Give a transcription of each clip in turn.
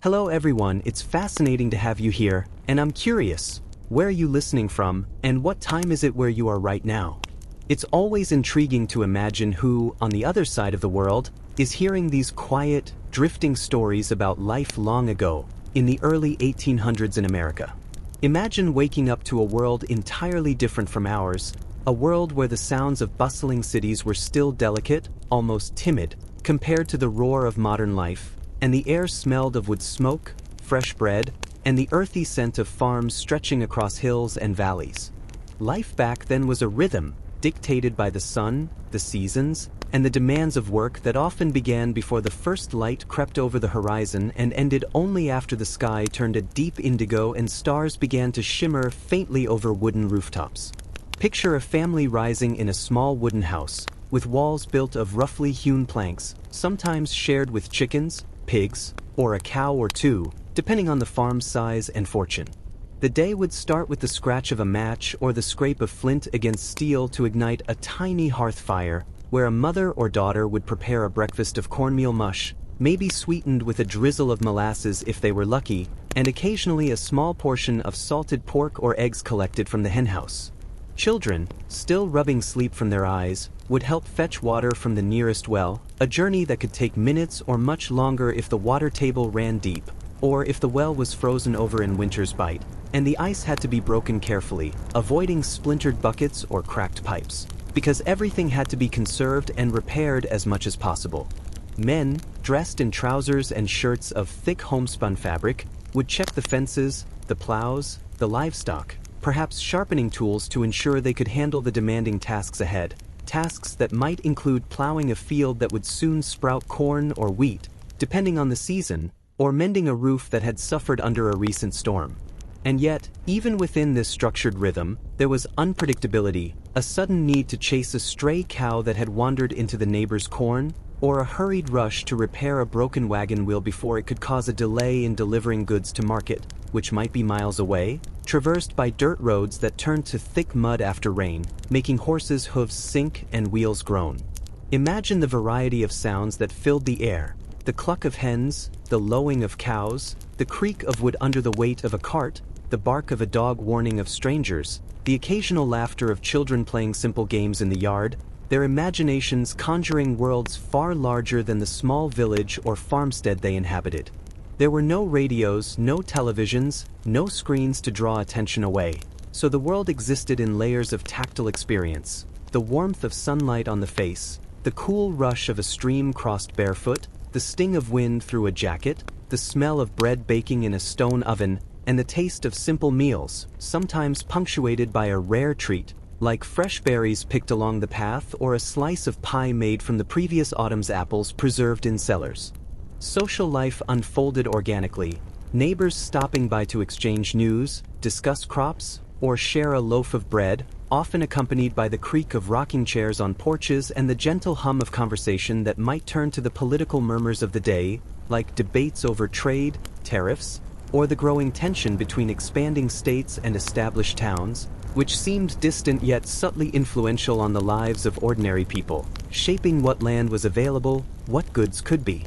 Hello everyone, it's fascinating to have you here, and I'm curious, where are you listening from, and what time is it where you are right now? It's always intriguing to imagine who, on the other side of the world, is hearing these quiet, drifting stories about life long ago, in the early 1800s in America. Imagine waking up to a world entirely different from ours, a world where the sounds of bustling cities were still delicate, almost timid, compared to the roar of modern life, and the air smelled of wood smoke, fresh bread, and the earthy scent of farms stretching across hills and valleys. Life back then was a rhythm, dictated by the sun, the seasons, and the demands of work that often began before the first light crept over the horizon and ended only after the sky turned a deep indigo and stars began to shimmer faintly over wooden rooftops. Picture a family rising in a small wooden house, with walls built of roughly hewn planks, sometimes shared with chickens, pigs, or a cow or two, depending on the farm's size and fortune. The day would start with the scratch of a match or the scrape of flint against steel to ignite a tiny hearth fire, where a mother or daughter would prepare a breakfast of cornmeal mush, maybe sweetened with a drizzle of molasses if they were lucky, and occasionally a small portion of salted pork or eggs collected from the henhouse. Children, still rubbing sleep from their eyes, would help fetch water from the nearest well, a journey that could take minutes or much longer if the water table ran deep, or if the well was frozen over in winter's bite, and the ice had to be broken carefully, avoiding splintered buckets or cracked pipes, because everything had to be conserved and repaired as much as possible. Men, dressed in trousers and shirts of thick homespun fabric, would check the fences, the plows, the livestock, perhaps sharpening tools to ensure they could handle the demanding tasks ahead, tasks that might include plowing a field that would soon sprout corn or wheat, depending on the season, or mending a roof that had suffered under a recent storm. And yet, even within this structured rhythm, there was unpredictability, a sudden need to chase a stray cow that had wandered into the neighbor's corn, or a hurried rush to repair a broken wagon wheel before it could cause a delay in delivering goods to market, which might be miles away, traversed by dirt roads that turned to thick mud after rain, making horses' hooves sink and wheels groan. Imagine the variety of sounds that filled the air: the cluck of hens, the lowing of cows, the creak of wood under the weight of a cart, the bark of a dog warning of strangers, the occasional laughter of children playing simple games in the yard, their imaginations conjuring worlds far larger than the small village or farmstead they inhabited. There were no radios, no televisions, no screens to draw attention away, so the world existed in layers of tactile experience: the warmth of sunlight on the face, the cool rush of a stream crossed barefoot, the sting of wind through a jacket, the smell of bread baking in a stone oven, and the taste of simple meals, sometimes punctuated by a rare treat, like fresh berries picked along the path or a slice of pie made from the previous autumn's apples preserved in cellars. Social life unfolded organically, neighbors stopping by to exchange news, discuss crops, or share a loaf of bread, often accompanied by the creak of rocking chairs on porches and the gentle hum of conversation that might turn to the political murmurs of the day, like debates over trade, tariffs, or the growing tension between expanding states and established towns, which seemed distant yet subtly influential on the lives of ordinary people, shaping what land was available, what goods could be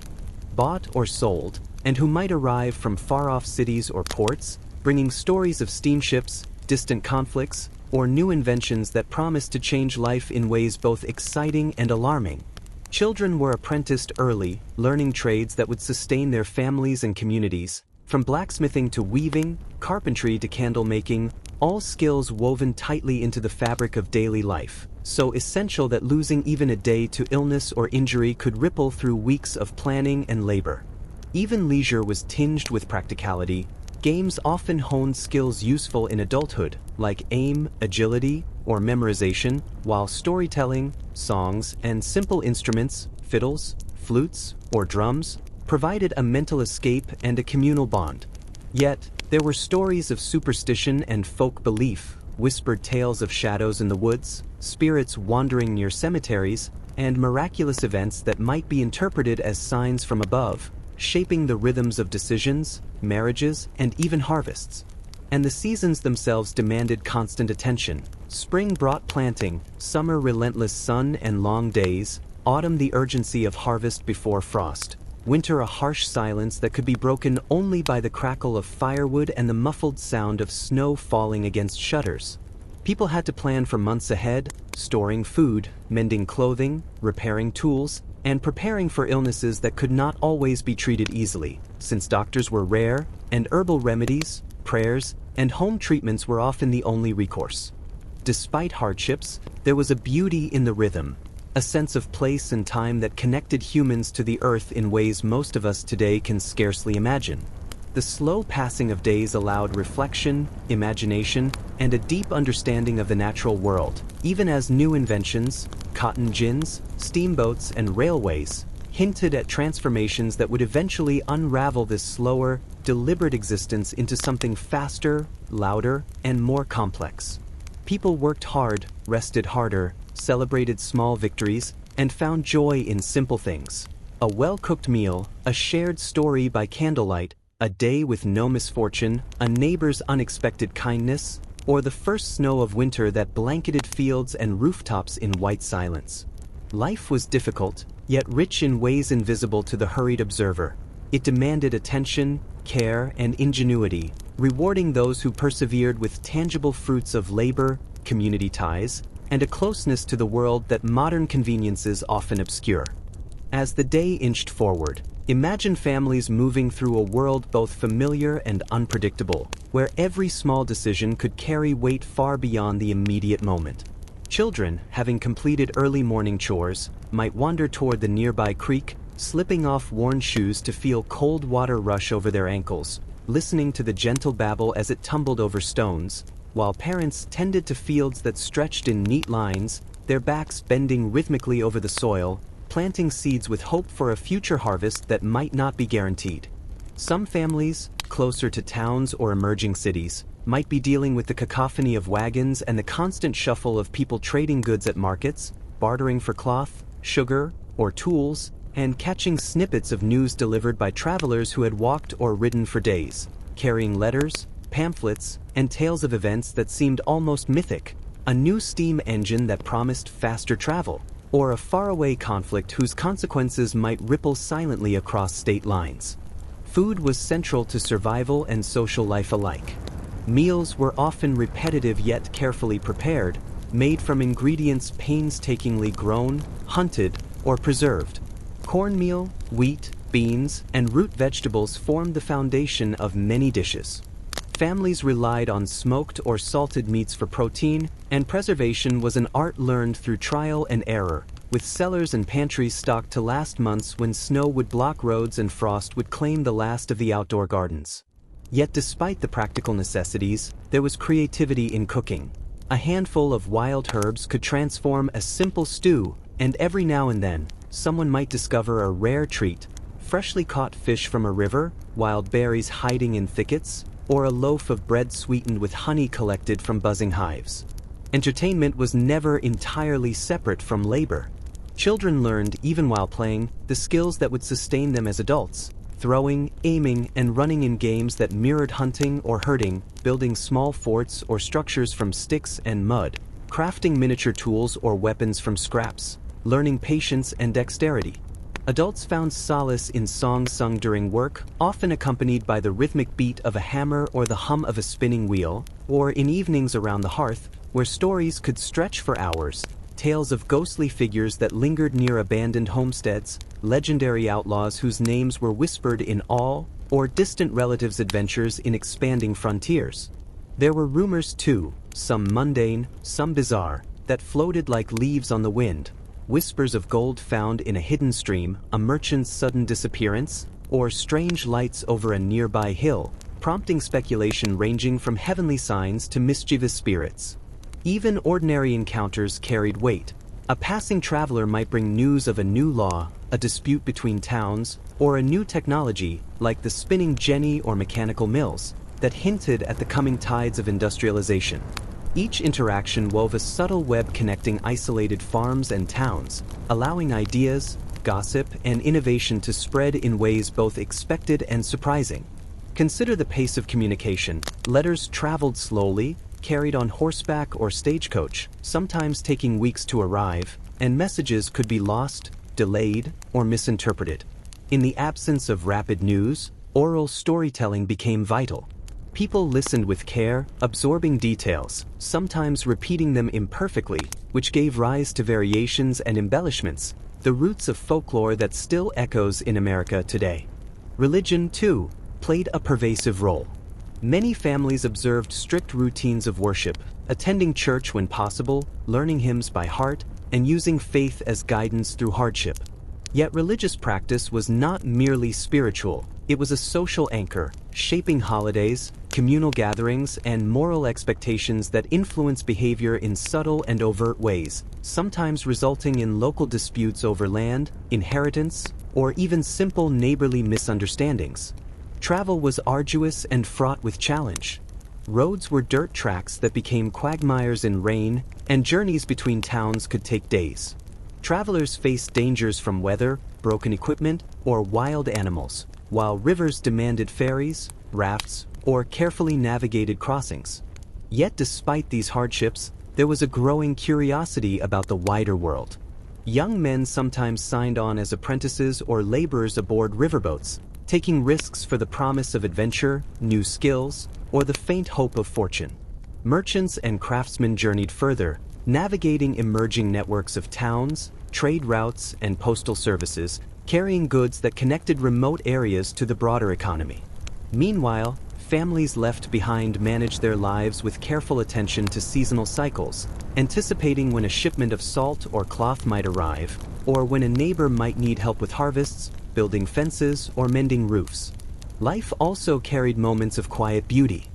bought or sold, and who might arrive from far-off cities or ports, bringing stories of steamships, distant conflicts, or new inventions that promised to change life in ways both exciting and alarming. Children were apprenticed early, learning trades that would sustain their families and communities, from blacksmithing to weaving, carpentry to candle making, all skills woven tightly into the fabric of daily life, so essential that losing even a day to illness or injury could ripple through weeks of planning and labor. Even leisure was tinged with practicality. Games often honed skills useful in adulthood, like aim, agility, or memorization, while storytelling, songs, and simple instruments, fiddles, flutes, or drums, provided a mental escape and a communal bond. Yet, there were stories of superstition and folk belief, whispered tales of shadows in the woods, spirits wandering near cemeteries, and miraculous events that might be interpreted as signs from above, shaping the rhythms of decisions, marriages, and even harvests. And the seasons themselves demanded constant attention. Spring brought planting, summer relentless sun and long days, autumn the urgency of harvest before frost. winter a harsh silence that could be broken only by the crackle of firewood and the muffled sound of snow falling against shutters. People had to plan for months ahead, storing food, mending clothing, repairing tools, and preparing for illnesses that could not always be treated easily, since doctors were rare, and herbal remedies, prayers, and home treatments were often the only recourse. Despite hardships, there was a beauty in the rhythm, a sense of place and time that connected humans to the earth in ways most of us today can scarcely imagine. The slow passing of days allowed reflection, imagination, and a deep understanding of the natural world, even as new inventions, cotton gins, steamboats, and railways, hinted at transformations that would eventually unravel this slower, deliberate existence into something faster, louder, and more complex. People worked hard, rested harder, celebrated small victories, and found joy in simple things. A well-cooked meal, a shared story by candlelight, a day with no misfortune, a neighbor's unexpected kindness, or the first snow of winter that blanketed fields and rooftops in white silence. Life was difficult, yet rich in ways invisible to the hurried observer. It demanded attention, care, and ingenuity, rewarding those who persevered with tangible fruits of labor, community ties, and a closeness to the world that modern conveniences often obscure. As the day inched forward, imagine families moving through a world both familiar and unpredictable, where every small decision could carry weight far beyond the immediate moment. Children, having completed early morning chores, might wander toward the nearby creek, slipping off worn shoes to feel cold water rush over their ankles, listening to the gentle babble as it tumbled over stones, while parents tended to fields that stretched in neat lines, their backs bending rhythmically over the soil, planting seeds with hope for a future harvest that might not be guaranteed. Some families, closer to towns or emerging cities, might be dealing with the cacophony of wagons and the constant shuffle of people trading goods at markets, bartering for cloth, sugar, or tools, and catching snippets of news delivered by travelers who had walked or ridden for days, carrying letters, pamphlets, and tales of events that seemed almost mythic, a new steam engine that promised faster travel, or a faraway conflict whose consequences might ripple silently across state lines. Food was central to survival and social life alike. Meals were often repetitive yet carefully prepared, made from ingredients painstakingly grown, hunted, or preserved. Cornmeal, wheat, beans, and root vegetables formed the foundation of many dishes. Families relied on smoked or salted meats for protein, and preservation was an art learned through trial and error, with cellars and pantries stocked to last months when snow would block roads and frost would claim the last of the outdoor gardens. Yet despite the practical necessities, there was creativity in cooking. A handful of wild herbs could transform a simple stew, and every now and then, someone might discover a rare treat, freshly caught fish from a river, wild berries hiding in thickets, or a loaf of bread sweetened with honey collected from buzzing hives. Entertainment was never entirely separate from labor. Children learned, even while playing, the skills that would sustain them as adults, throwing, aiming, and running in games that mirrored hunting or herding, building small forts or structures from sticks and mud, crafting miniature tools or weapons from scraps, learning patience and dexterity. Adults found solace in songs sung during work, often accompanied by the rhythmic beat of a hammer or the hum of a spinning wheel, or in evenings around the hearth, where stories could stretch for hours, tales of ghostly figures that lingered near abandoned homesteads, legendary outlaws whose names were whispered in awe, or distant relatives' adventures in expanding frontiers. There were rumors too, some mundane, some bizarre, that floated like leaves on the wind. Whispers of gold found in a hidden stream, a merchant's sudden disappearance, or strange lights over a nearby hill, prompting speculation ranging from heavenly signs to mischievous spirits. Even ordinary encounters carried weight. A passing traveler might bring news of a new law, a dispute between towns, or a new technology, like the spinning jenny or mechanical mills, that hinted at the coming tides of industrialization. Each interaction wove a subtle web connecting isolated farms and towns, allowing ideas, gossip, and innovation to spread in ways both expected and surprising. Consider the pace of communication. Letters traveled slowly, carried on horseback or stagecoach, sometimes taking weeks to arrive, and messages could be lost, delayed, or misinterpreted. In the absence of rapid news, oral storytelling became vital. People listened with care, absorbing details, sometimes repeating them imperfectly, which gave rise to variations and embellishments, the roots of folklore that still echoes in America today. Religion, too, played a pervasive role. Many families observed strict routines of worship, attending church when possible, learning hymns by heart, and using faith as guidance through hardship. Yet religious practice was not merely spiritual, it was a social anchor, shaping holidays, communal gatherings, and moral expectations that influence behavior in subtle and overt ways, sometimes resulting in local disputes over land, inheritance, or even simple neighborly misunderstandings. Travel was arduous and fraught with challenge. Roads were dirt tracks that became quagmires in rain, and journeys between towns could take days. Travelers faced dangers from weather, broken equipment, or wild animals, while rivers demanded ferries, rafts, or carefully navigated crossings. Yet despite these hardships, there was a growing curiosity about the wider world. Young men sometimes signed on as apprentices or laborers aboard riverboats, taking risks for the promise of adventure, new skills, or the faint hope of fortune. Merchants and craftsmen journeyed further, navigating emerging networks of towns, trade routes, and postal services, carrying goods that connected remote areas to the broader economy. Meanwhile, families left behind managed their lives with careful attention to seasonal cycles, anticipating when a shipment of salt or cloth might arrive, or when a neighbor might need help with harvests, building fences, or mending roofs. Life also carried moments of quiet beauty.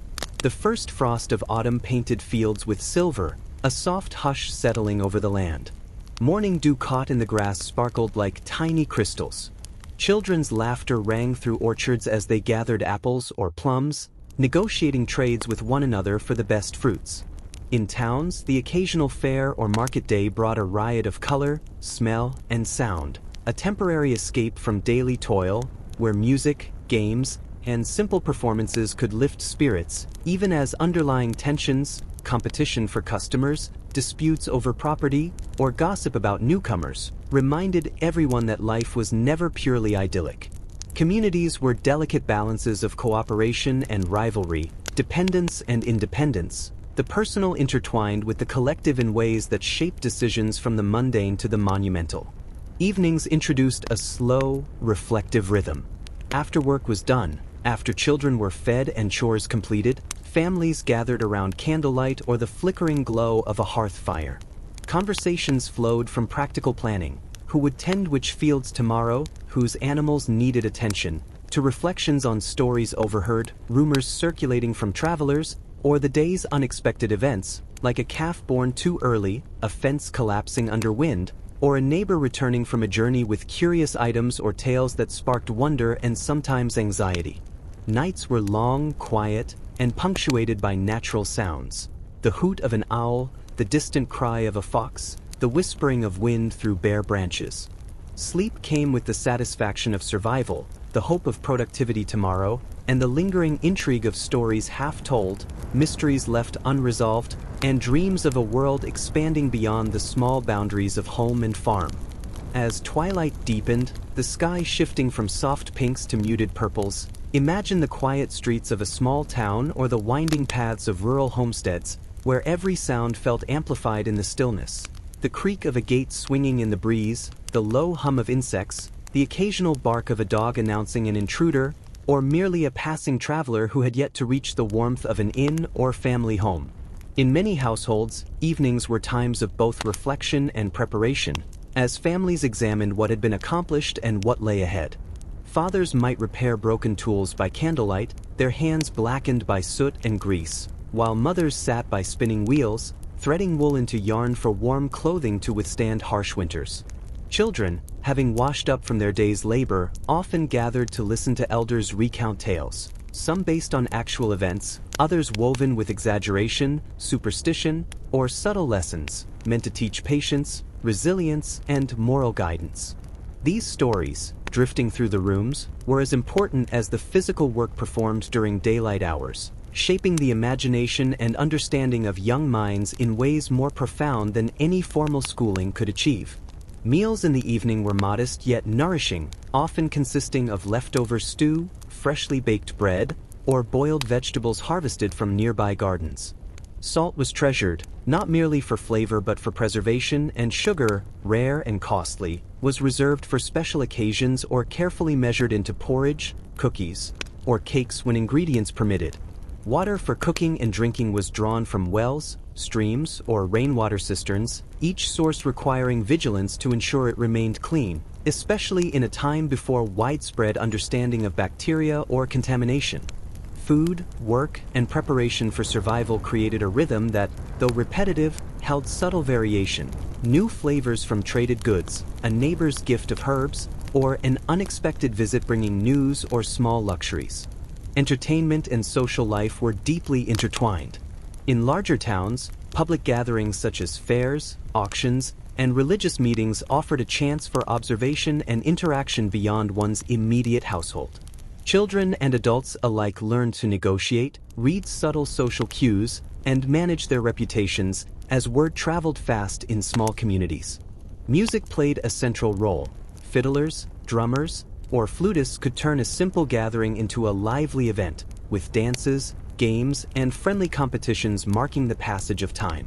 The first frost of autumn painted fields with silver, a soft hush settling over the land. Morning dew caught in the grass sparkled like tiny crystals. Children's laughter rang through orchards as they gathered apples or plums, negotiating trades with one another for the best fruits. In towns, the occasional fair or market day brought a riot of color, smell, and sound, a temporary escape from daily toil, where music, games, and simple performances could lift spirits, even as underlying tensions, competition for customers, disputes over property, or gossip about newcomers, reminded everyone that life was never purely idyllic. Communities were delicate balances of cooperation and rivalry, dependence and independence, the personal intertwined with the collective in ways that shaped decisions from the mundane to the monumental. Evenings introduced a slow, reflective rhythm. After work was done, after children were fed and chores completed, families gathered around candlelight or the flickering glow of a hearth fire. Conversations flowed from practical planning, who would tend which fields tomorrow, whose animals needed attention, to reflections on stories overheard, rumors circulating from travelers, or the day's unexpected events, like a calf born too early, a fence collapsing under wind, or a neighbor returning from a journey with curious items or tales that sparked wonder and sometimes anxiety. Nights were long, quiet, and punctuated by natural sounds. The hoot of an owl, the distant cry of a fox, the whispering of wind through bare branches. Sleep came with the satisfaction of survival, the hope of productivity tomorrow, and the lingering intrigue of stories half told, mysteries left unresolved, and dreams of a world expanding beyond the small boundaries of home and farm. As twilight deepened, the sky shifting from soft pinks to muted purples, imagine the quiet streets of a small town or the winding paths of rural homesteads, where every sound felt amplified in the stillness. The creak of a gate swinging in the breeze, the low hum of insects, the occasional bark of a dog announcing an intruder, or merely a passing traveler who had yet to reach the warmth of an inn or family home. In many households, evenings were times of both reflection and preparation, as families examined what had been accomplished and what lay ahead. Fathers might repair broken tools by candlelight, their hands blackened by soot and grease, while mothers sat by spinning wheels, threading wool into yarn for warm clothing to withstand harsh winters. Children, having washed up from their day's labor, often gathered to listen to elders recount tales, some based on actual events, others woven with exaggeration, superstition, or subtle lessons, meant to teach patience, resilience, and moral guidance. These stories, drifting through the rooms, were as important as the physical work performed during daylight hours, shaping the imagination and understanding of young minds in ways more profound than any formal schooling could achieve. Meals in the evening were modest yet nourishing, often consisting of leftover stew, freshly baked bread, or boiled vegetables harvested from nearby gardens. Salt was treasured, not merely for flavor but for preservation, and sugar, rare and costly, was reserved for special occasions or carefully measured into porridge, cookies, or cakes when ingredients permitted. Water for cooking and drinking was drawn from wells, streams, or rainwater cisterns, each source requiring vigilance to ensure it remained clean, especially in a time before widespread understanding of bacteria or contamination. Food, work, and preparation for survival created a rhythm that, though repetitive, held subtle variation. New flavors from traded goods, a neighbor's gift of herbs, or an unexpected visit bringing news or small luxuries. Entertainment and social life were deeply intertwined. In larger towns, public gatherings such as fairs, auctions, and religious meetings offered a chance for observation and interaction beyond one's immediate household. Children and adults alike learned to negotiate, read subtle social cues, and manage their reputations as word traveled fast in small communities. Music played a central role. Fiddlers, drummers, or flutists could turn a simple gathering into a lively event, with dances, games, and friendly competitions marking the passage of time.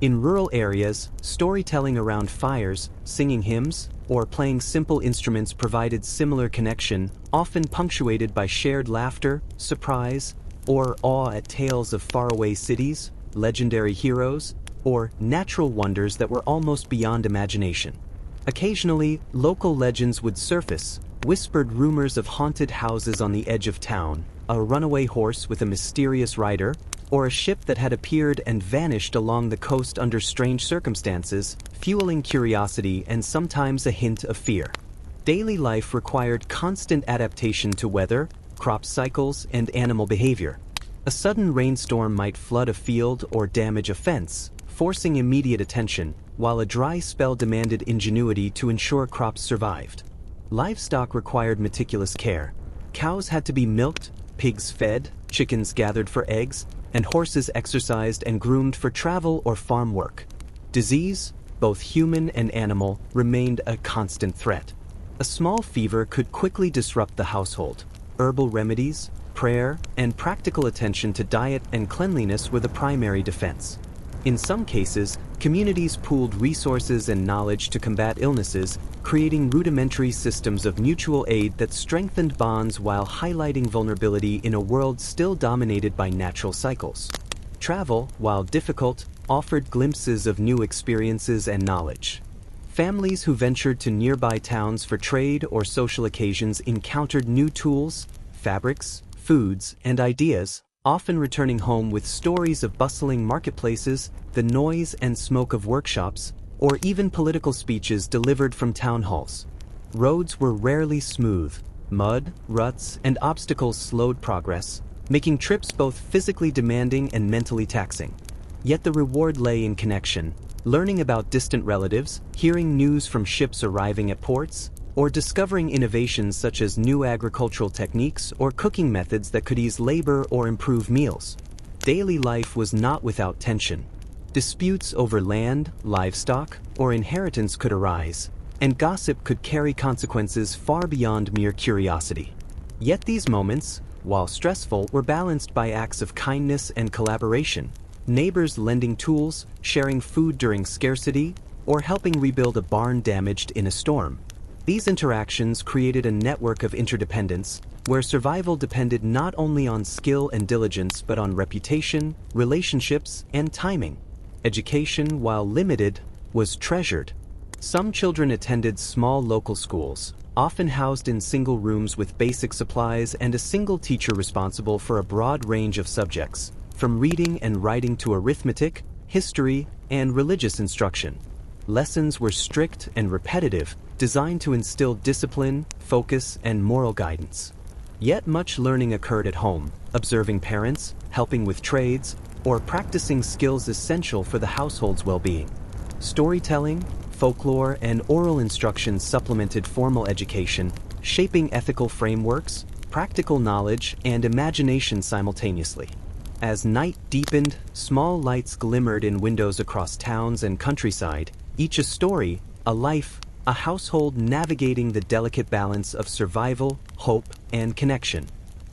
In rural areas, storytelling around fires, singing hymns, or playing simple instruments provided similar connection, often punctuated by shared laughter, surprise, or awe at tales of faraway cities, legendary heroes, or natural wonders that were almost beyond imagination. Occasionally, local legends would surface, whispered rumors of haunted houses on the edge of town, a runaway horse with a mysterious rider, or a ship that had appeared and vanished along the coast under strange circumstances, fueling curiosity and sometimes a hint of fear. Daily life required constant adaptation to weather, crop cycles, and animal behavior. A sudden rainstorm might flood a field or damage a fence, forcing immediate attention, while a dry spell demanded ingenuity to ensure crops survived. Livestock required meticulous care. Cows had to be milked, pigs fed, chickens gathered for eggs, and horses exercised and groomed for travel or farm work. Disease, both human and animal, remained a constant threat. A small fever could quickly disrupt the household. Herbal remedies, prayer, and practical attention to diet and cleanliness were the primary defense. In some cases, communities pooled resources and knowledge to combat illnesses, creating rudimentary systems of mutual aid that strengthened bonds while highlighting vulnerability in a world still dominated by natural cycles. Travel, while difficult, offered glimpses of new experiences and knowledge. Families who ventured to nearby towns for trade or social occasions encountered new tools, fabrics, foods, and ideas, often returning home with stories of bustling marketplaces, the noise and smoke of workshops, or even political speeches delivered from town halls. Roads were rarely smooth. Mud, ruts, and obstacles slowed progress, making trips both physically demanding and mentally taxing. Yet the reward lay in connection, learning about distant relatives, hearing news from ships arriving at ports, or discovering innovations such as new agricultural techniques or cooking methods that could ease labor or improve meals. Daily life was not without tension. Disputes over land, livestock, or inheritance could arise, and gossip could carry consequences far beyond mere curiosity. Yet these moments, while stressful, were balanced by acts of kindness and collaboration. Neighbors lending tools, sharing food during scarcity, or helping rebuild a barn damaged in a storm. These interactions created a network of interdependence, where survival depended not only on skill and diligence but on reputation, relationships, and timing. Education, while limited, was treasured. Some children attended small local schools, often housed in single rooms with basic supplies and a single teacher responsible for a broad range of subjects, from reading and writing to arithmetic, history, and religious instruction. Lessons were strict and repetitive, designed to instill discipline, focus, and moral guidance. Yet much learning occurred at home, observing parents, helping with trades, or practicing skills essential for the household's well-being. Storytelling, folklore, and oral instruction supplemented formal education, shaping ethical frameworks, practical knowledge, and imagination simultaneously. As night deepened, small lights glimmered in windows across towns and countryside, each a story, a life, a household navigating the delicate balance of survival, hope, and connection.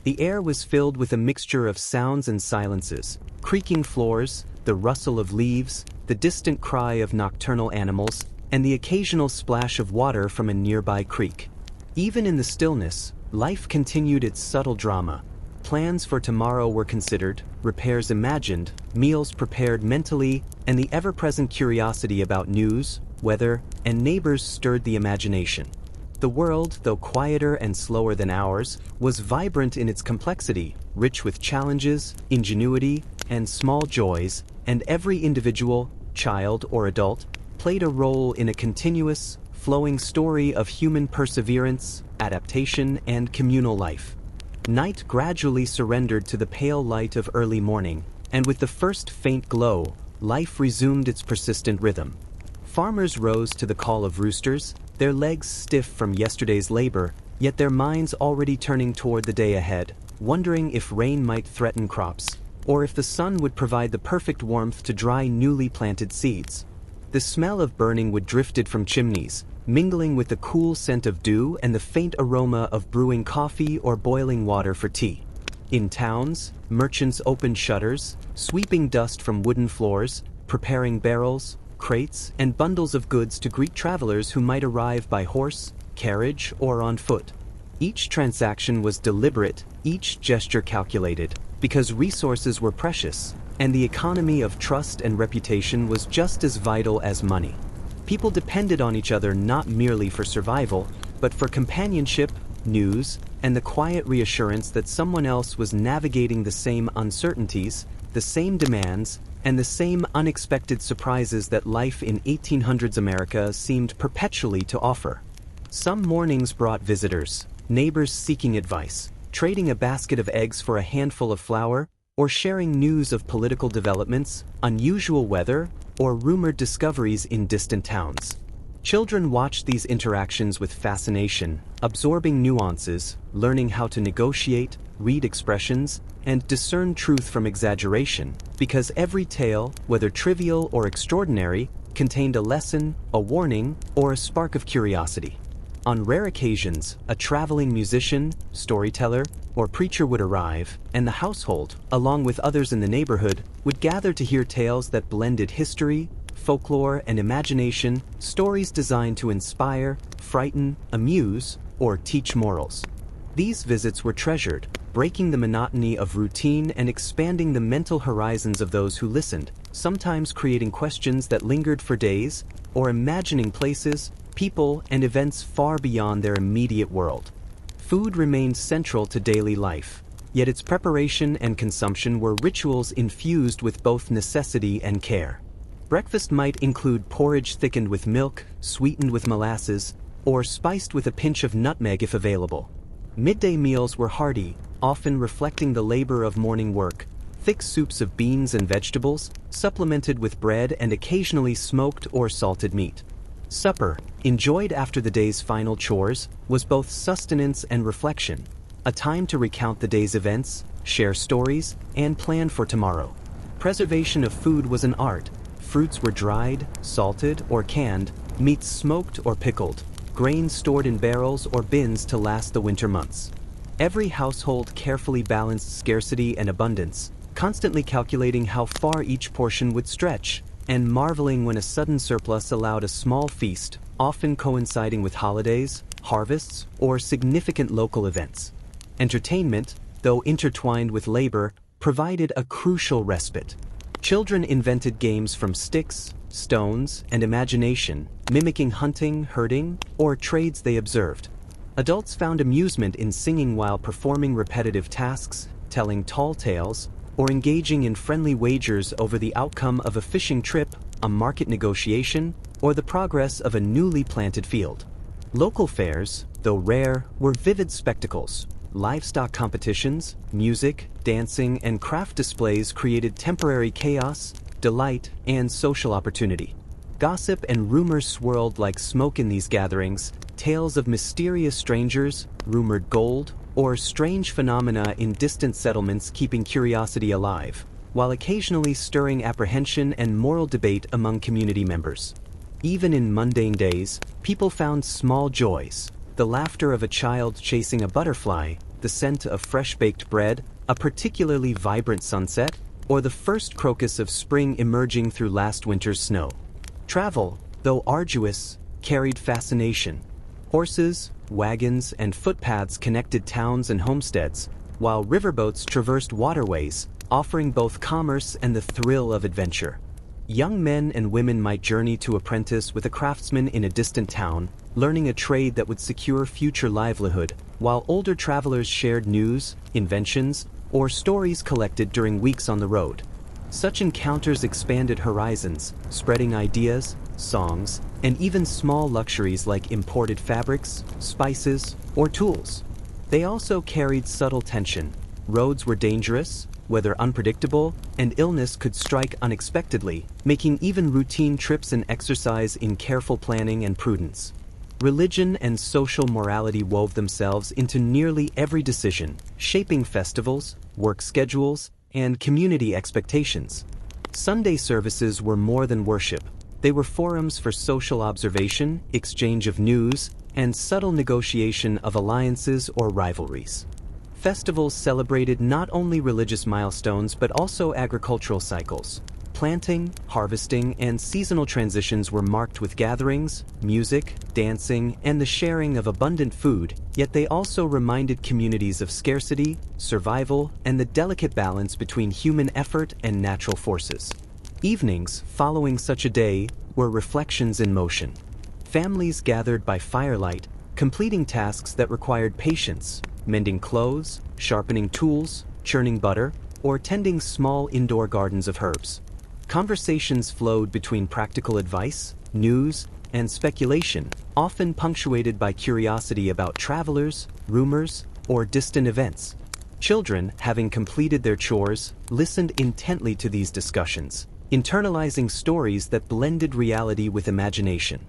The air was filled with a mixture of sounds and silences, creaking floors, the rustle of leaves, the distant cry of nocturnal animals, and the occasional splash of water from a nearby creek. Even in the stillness, life continued its subtle drama. Plans for tomorrow were considered, repairs imagined, meals prepared mentally, and the ever-present curiosity about news, weather, and neighbors stirred the imagination. The world, though quieter and slower than ours, was vibrant in its complexity, rich with challenges, ingenuity, and small joys, and every individual, child or adult, played a role in a continuous, flowing story of human perseverance, adaptation, and communal life. Night gradually surrendered to the pale light of early morning, and with the first faint glow, life resumed its persistent rhythm. Farmers rose to the call of roosters, their legs stiff from yesterday's labor, yet their minds already turning toward the day ahead, wondering if rain might threaten crops, or if the sun would provide the perfect warmth to dry newly planted seeds. The smell of burning wood drifted from chimneys, mingling with the cool scent of dew and the faint aroma of brewing coffee or boiling water for tea. In towns, merchants opened shutters, sweeping dust from wooden floors, preparing barrels, crates, and bundles of goods to greet travelers who might arrive by horse, carriage, or on foot. Each transaction was deliberate, each gesture calculated, because resources were precious, and the economy of trust and reputation was just as vital as money. People depended on each other not merely for survival, but for companionship, news, and the quiet reassurance that someone else was navigating the same uncertainties, the same demands, and the same unexpected surprises that life in 1800s America seemed perpetually to offer. Some mornings brought visitors, neighbors seeking advice, trading a basket of eggs for a handful of flour, or sharing news of political developments, unusual weather, or rumored discoveries in distant towns. Children watched these interactions with fascination, absorbing nuances, learning how to negotiate, read expressions, and discern truth from exaggeration, because every tale, whether trivial or extraordinary, contained a lesson, a warning, or a spark of curiosity. On rare occasions, a traveling musician, storyteller, or preacher would arrive, and the household, along with others in the neighborhood, would gather to hear tales that blended history, folklore, and imagination, stories designed to inspire, frighten, amuse, or teach morals. These visits were treasured, breaking the monotony of routine and expanding the mental horizons of those who listened, sometimes creating questions that lingered for days, or imagining places, people, and events far beyond their immediate world. Food remained central to daily life, yet its preparation and consumption were rituals infused with both necessity and care. Breakfast might include porridge thickened with milk, sweetened with molasses, or spiced with a pinch of nutmeg if available. Midday meals were hearty, often reflecting the labor of morning work, thick soups of beans and vegetables, supplemented with bread and occasionally smoked or salted meat. Supper, enjoyed after the day's final chores, was both sustenance and reflection, a time to recount the day's events, share stories, and plan for tomorrow. Preservation of food was an art. Fruits were dried, salted, or canned, meats smoked or pickled, grains stored in barrels or bins to last the winter months. Every household carefully balanced scarcity and abundance, constantly calculating how far each portion would stretch, and marveling when a sudden surplus allowed a small feast, often coinciding with holidays, harvests, or significant local events. Entertainment, though intertwined with labor, provided a crucial respite. Children invented games from sticks, stones, and imagination, mimicking hunting, herding, or trades they observed. Adults found amusement in singing while performing repetitive tasks, telling tall tales, or engaging in friendly wagers over the outcome of a fishing trip, a market negotiation, or the progress of a newly planted field. Local fairs, though rare, were vivid spectacles. Livestock competitions, music, dancing, and craft displays created temporary chaos, delight, and social opportunity. Gossip and rumors swirled like smoke in these gatherings, tales of mysterious strangers, rumored gold, or strange phenomena in distant settlements keeping curiosity alive, while occasionally stirring apprehension and moral debate among community members. Even in mundane days, people found small joys. The laughter of a child chasing a butterfly, the scent of fresh-baked bread, a particularly vibrant sunset, or the first crocus of spring emerging through last winter's snow. Travel, though arduous, carried fascination. Horses, wagons, and footpaths connected towns and homesteads, while riverboats traversed waterways, offering both commerce and the thrill of adventure. Young men and women might journey to apprentice with a craftsman in a distant town, learning a trade that would secure future livelihood, while older travelers shared news, inventions, or stories collected during weeks on the road. Such encounters expanded horizons, spreading ideas, songs, and even small luxuries like imported fabrics, spices, or tools. They also carried subtle tension. Roads were dangerous, weather unpredictable, and illness could strike unexpectedly, making even routine trips an exercise in careful planning and prudence. Religion and social morality wove themselves into nearly every decision, shaping festivals, work schedules, and community expectations. Sunday services were more than worship. They were forums for social observation, exchange of news, and subtle negotiation of alliances or rivalries. Festivals celebrated not only religious milestones but also agricultural cycles. Planting, harvesting, and seasonal transitions were marked with gatherings, music, dancing, and the sharing of abundant food, yet they also reminded communities of scarcity, survival, and the delicate balance between human effort and natural forces. Evenings, following such a day, were reflections in motion. Families gathered by firelight, completing tasks that required patience, mending clothes, sharpening tools, churning butter, or tending small indoor gardens of herbs. Conversations flowed between practical advice, news, and speculation, often punctuated by curiosity about travelers, rumors, or distant events. Children, having completed their chores, listened intently to these discussions, internalizing stories that blended reality with imagination.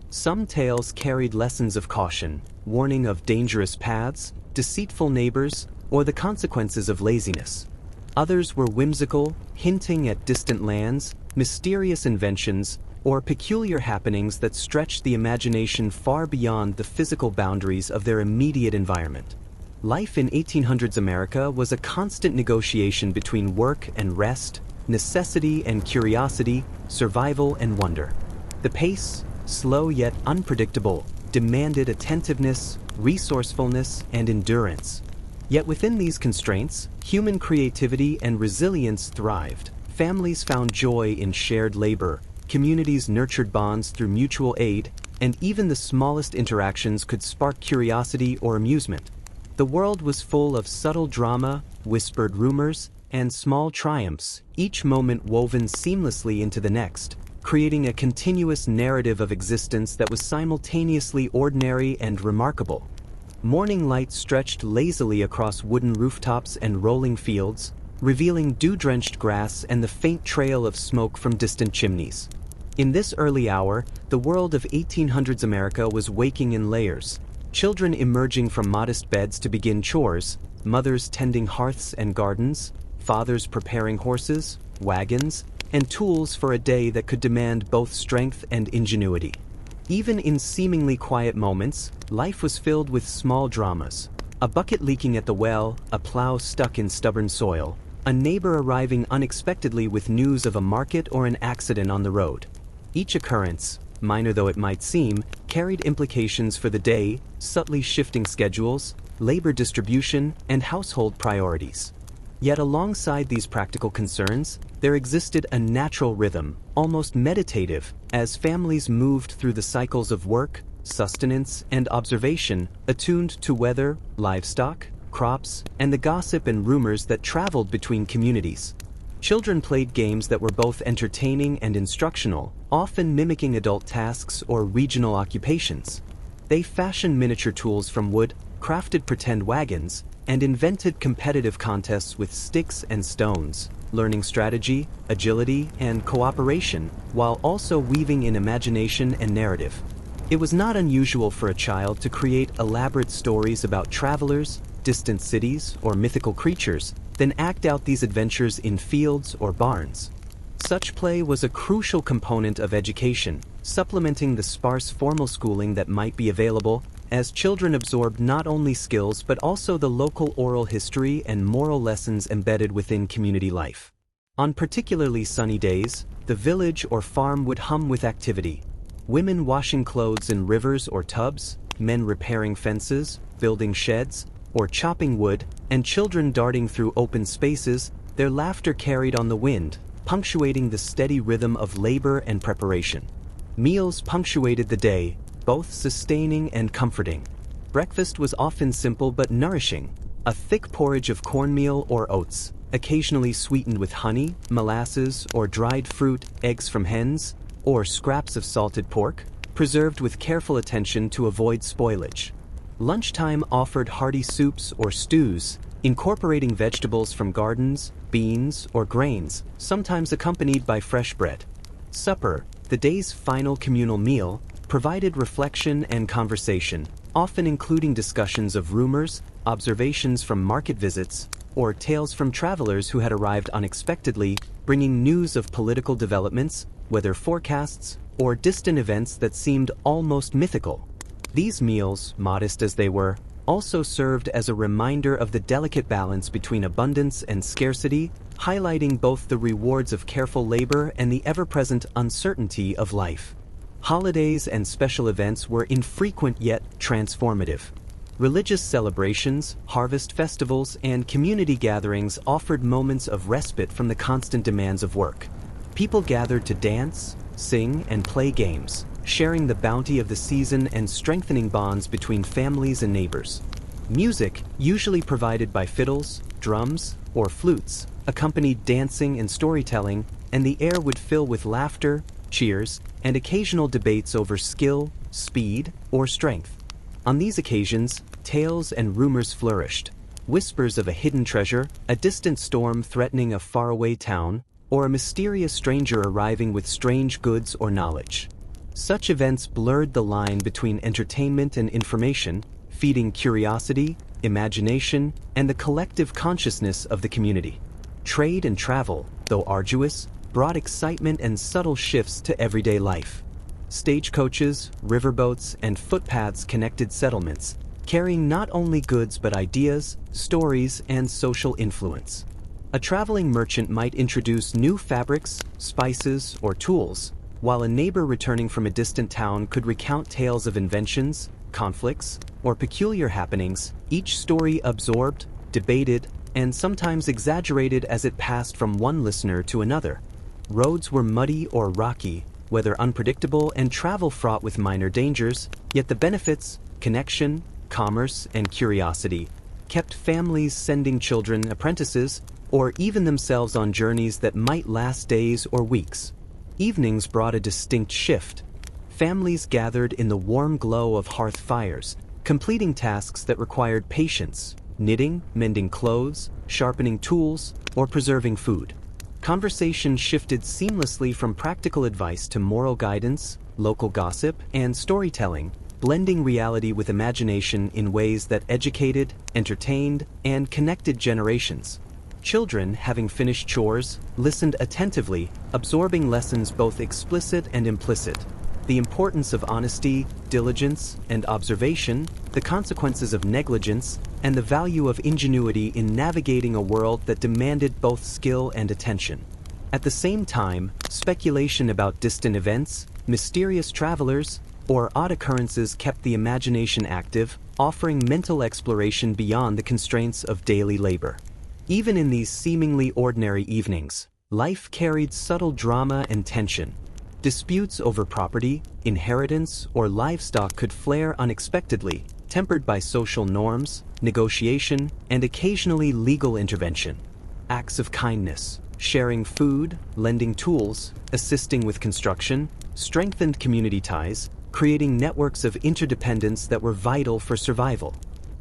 Some tales carried lessons of caution, warning of dangerous paths, deceitful neighbors, or the consequences of laziness. Others were whimsical, hinting at distant lands, mysterious inventions, or peculiar happenings that stretched the imagination far beyond the physical boundaries of their immediate environment. Life in 1800s America was a constant negotiation between work and rest, necessity and curiosity, survival and wonder. The pace, slow yet unpredictable, demanded attentiveness, resourcefulness, and endurance. Yet within these constraints, human creativity and resilience thrived. Families found joy in shared labor, communities nurtured bonds through mutual aid, and even the smallest interactions could spark curiosity or amusement. The world was full of subtle drama, whispered rumors, and small triumphs, each moment woven seamlessly into the next, creating a continuous narrative of existence that was simultaneously ordinary and remarkable. Morning light stretched lazily across wooden rooftops and rolling fields, revealing dew-drenched grass and the faint trail of smoke from distant chimneys. In this early hour, the world of 1800s America was waking in layers. Children emerging from modest beds to begin chores, mothers tending hearths and gardens, fathers preparing horses, wagons, and tools for a day that could demand both strength and ingenuity. Even in seemingly quiet moments, life was filled with small dramas. A bucket leaking at the well, a plow stuck in stubborn soil, a neighbor arriving unexpectedly with news of a market or an accident on the road. Each occurrence, minor though it might seem, carried implications for the day, subtly shifting schedules, labor distribution, and household priorities. Yet alongside these practical concerns, there existed a natural rhythm, almost meditative, as families moved through the cycles of work, sustenance, and observation, attuned to weather, livestock, crops, and the gossip and rumors that traveled between communities. Children played games that were both entertaining and instructional, often mimicking adult tasks or regional occupations. They fashioned miniature tools from wood, crafted pretend wagons, and invented competitive contests with sticks and stones, learning strategy, agility, and cooperation, while also weaving in imagination and narrative. It was not unusual for a child to create elaborate stories about travelers, distant cities, or mythical creatures, then act out these adventures in fields or barns. Such play was a crucial component of education, supplementing the sparse formal schooling that might be available, as children absorbed not only skills but also the local oral history and moral lessons embedded within community life. On particularly sunny days, the village or farm would hum with activity. Women washing clothes in rivers or tubs, men repairing fences, building sheds, or chopping wood, and children darting through open spaces, their laughter carried on the wind, punctuating the steady rhythm of labor and preparation. Meals punctuated the day, both sustaining and comforting. Breakfast was often simple but nourishing, a thick porridge of cornmeal or oats, occasionally sweetened with honey, molasses, or dried fruit, eggs from hens, or scraps of salted pork, preserved with careful attention to avoid spoilage. Lunchtime offered hearty soups or stews, incorporating vegetables from gardens, beans, or grains, sometimes accompanied by fresh bread. Supper, the day's final communal meal, provided reflection and conversation, often including discussions of rumors, observations from market visits, or tales from travelers who had arrived unexpectedly, bringing news of political developments, weather forecasts, or distant events that seemed almost mythical. These meals, modest as they were, also served as a reminder of the delicate balance between abundance and scarcity, highlighting both the rewards of careful labor and the ever-present uncertainty of life. Holidays and special events were infrequent yet transformative. Religious celebrations, harvest festivals, and community gatherings offered moments of respite from the constant demands of work. People gathered to dance, sing, and play games, sharing the bounty of the season and strengthening bonds between families and neighbors. Music, usually provided by fiddles, drums, or flutes, accompanied dancing and storytelling, and the air would fill with laughter, cheers, and occasional debates over skill, speed, or strength. On these occasions, tales and rumors flourished. Whispers of a hidden treasure, a distant storm threatening a faraway town, or a mysterious stranger arriving with strange goods or knowledge. Such events blurred the line between entertainment and information, feeding curiosity, imagination, and the collective consciousness of the community. Trade and travel, though arduous, brought excitement and subtle shifts to everyday life. Stagecoaches, riverboats, and footpaths connected settlements, carrying not only goods but ideas, stories, and social influence. A traveling merchant might introduce new fabrics, spices, or tools, while a neighbor returning from a distant town could recount tales of inventions, conflicts, or peculiar happenings, each story absorbed, debated, and sometimes exaggerated as it passed from one listener to another. Roads were muddy or rocky, weather unpredictable, and travel fraught with minor dangers, yet the benefits, connection, commerce, and curiosity kept families sending children, apprentices, or even themselves on journeys that might last days or weeks. Evenings brought a distinct shift. Families gathered in the warm glow of hearth fires, completing tasks that required patience, knitting, mending clothes, sharpening tools, or preserving food. Conversation shifted seamlessly from practical advice to moral guidance, local gossip, and storytelling, blending reality with imagination in ways that educated, entertained, and connected generations. Children, having finished chores, listened attentively, absorbing lessons both explicit and implicit. The importance of honesty, diligence, and observation, the consequences of negligence, and the value of ingenuity in navigating a world that demanded both skill and attention. At the same time, speculation about distant events, mysterious travelers, or odd occurrences kept the imagination active, offering mental exploration beyond the constraints of daily labor. Even in these seemingly ordinary evenings, life carried subtle drama and tension. Disputes over property, inheritance, or livestock could flare unexpectedly, tempered by social norms, negotiation, and occasionally legal intervention. Acts of kindness, sharing food, lending tools, assisting with construction, strengthened community ties, creating networks of interdependence that were vital for survival.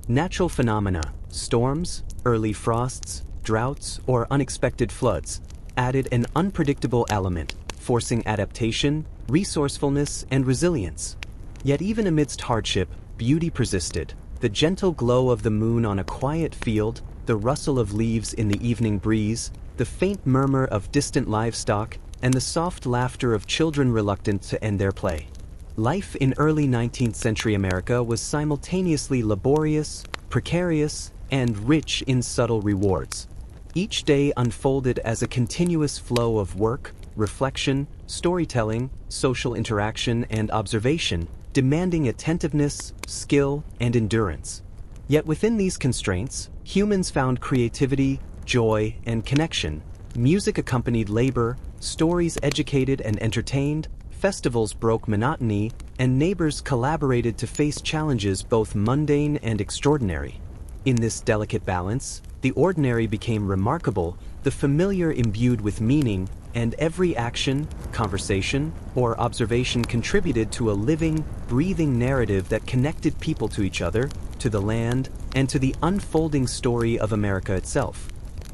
Natural phenomena, storms, early frosts, droughts, or unexpected floods, added an unpredictable element, forcing adaptation, resourcefulness, and resilience. Yet even amidst hardship, beauty persisted. The gentle glow of the moon on a quiet field, the rustle of leaves in the evening breeze, the faint murmur of distant livestock, and the soft laughter of children reluctant to end their play. Life in early 19th century America was simultaneously laborious, precarious, and rich in subtle rewards. Each day unfolded as a continuous flow of work, reflection, storytelling, social interaction, and observation, demanding attentiveness, skill, and endurance. Yet within these constraints, humans found creativity, joy, and connection. Music accompanied labor, stories educated and entertained, festivals broke monotony, and neighbors collaborated to face challenges both mundane and extraordinary. In this delicate balance, the ordinary became remarkable, the familiar imbued with meaning, and every action, conversation, or observation contributed to a living, breathing narrative that connected people to each other, to the land, and to the unfolding story of America itself.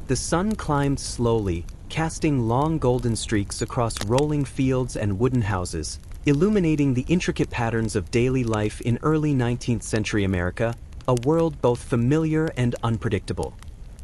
The sun climbed slowly, casting long golden streaks across rolling fields and wooden houses, illuminating the intricate patterns of daily life in early 19th century America, a world both familiar and unpredictable.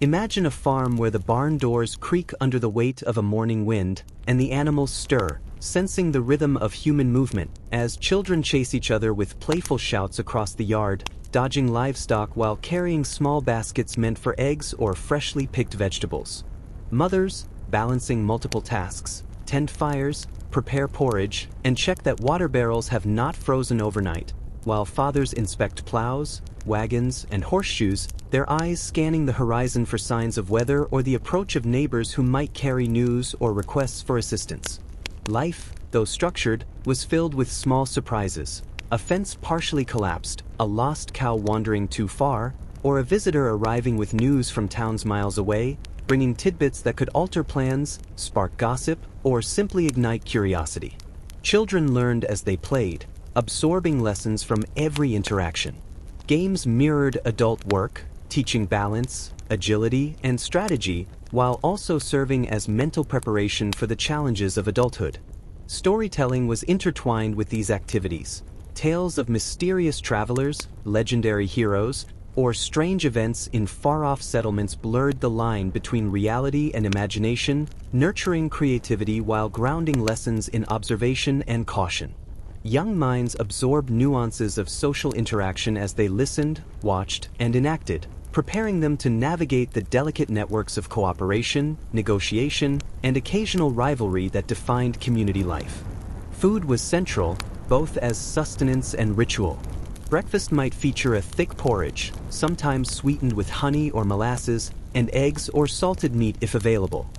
Imagine a farm where the barn doors creak under the weight of a morning wind, and the animals stir, sensing the rhythm of human movement, as children chase each other with playful shouts across the yard, dodging livestock while carrying small baskets meant for eggs or freshly picked vegetables. Mothers, balancing multiple tasks, tend fires, prepare porridge, and check that water barrels have not frozen overnight, while fathers inspect plows, wagons, and horseshoes, their eyes scanning the horizon for signs of weather or the approach of neighbors who might carry news or requests for assistance. Life, though structured, was filled with small surprises. A fence partially collapsed, a lost cow wandering too far, or a visitor arriving with news from towns miles away, bringing tidbits that could alter plans, spark gossip, or simply ignite curiosity. Children learned as they played, absorbing lessons from every interaction. Games mirrored adult work, teaching balance, agility, and strategy, while also serving as mental preparation for the challenges of adulthood. Storytelling was intertwined with these activities. Tales of mysterious travelers, legendary heroes, or strange events in far-off settlements blurred the line between reality and imagination, nurturing creativity while grounding lessons in observation and caution. Young minds absorbed nuances of social interaction as they listened, watched, and enacted, preparing them to navigate the delicate networks of cooperation, negotiation, and occasional rivalry that defined community life. Food was central, both as sustenance and ritual. Breakfast might feature a thick porridge, sometimes sweetened with honey or molasses, and eggs or salted meat if available.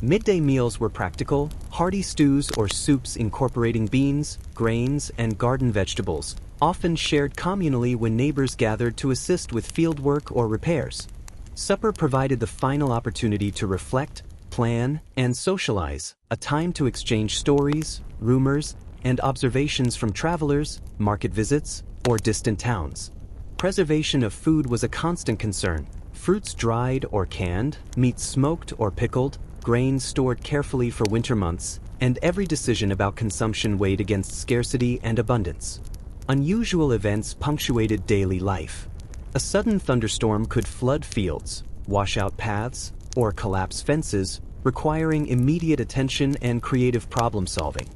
Midday meals were practical, hearty stews or soups incorporating beans, grains, and garden vegetables, often shared communally when neighbors gathered to assist with fieldwork or repairs. Supper provided the final opportunity to reflect, plan, and socialize, a time to exchange stories, rumors, and observations from travelers, market visits, or distant towns. Preservation of food was a constant concern. Fruits dried or canned, meat smoked or pickled, grains stored carefully for winter months, and every decision about consumption weighed against scarcity and abundance. Unusual events punctuated daily life. A sudden thunderstorm could flood fields, wash out paths, or collapse fences, requiring immediate attention and creative problem-solving.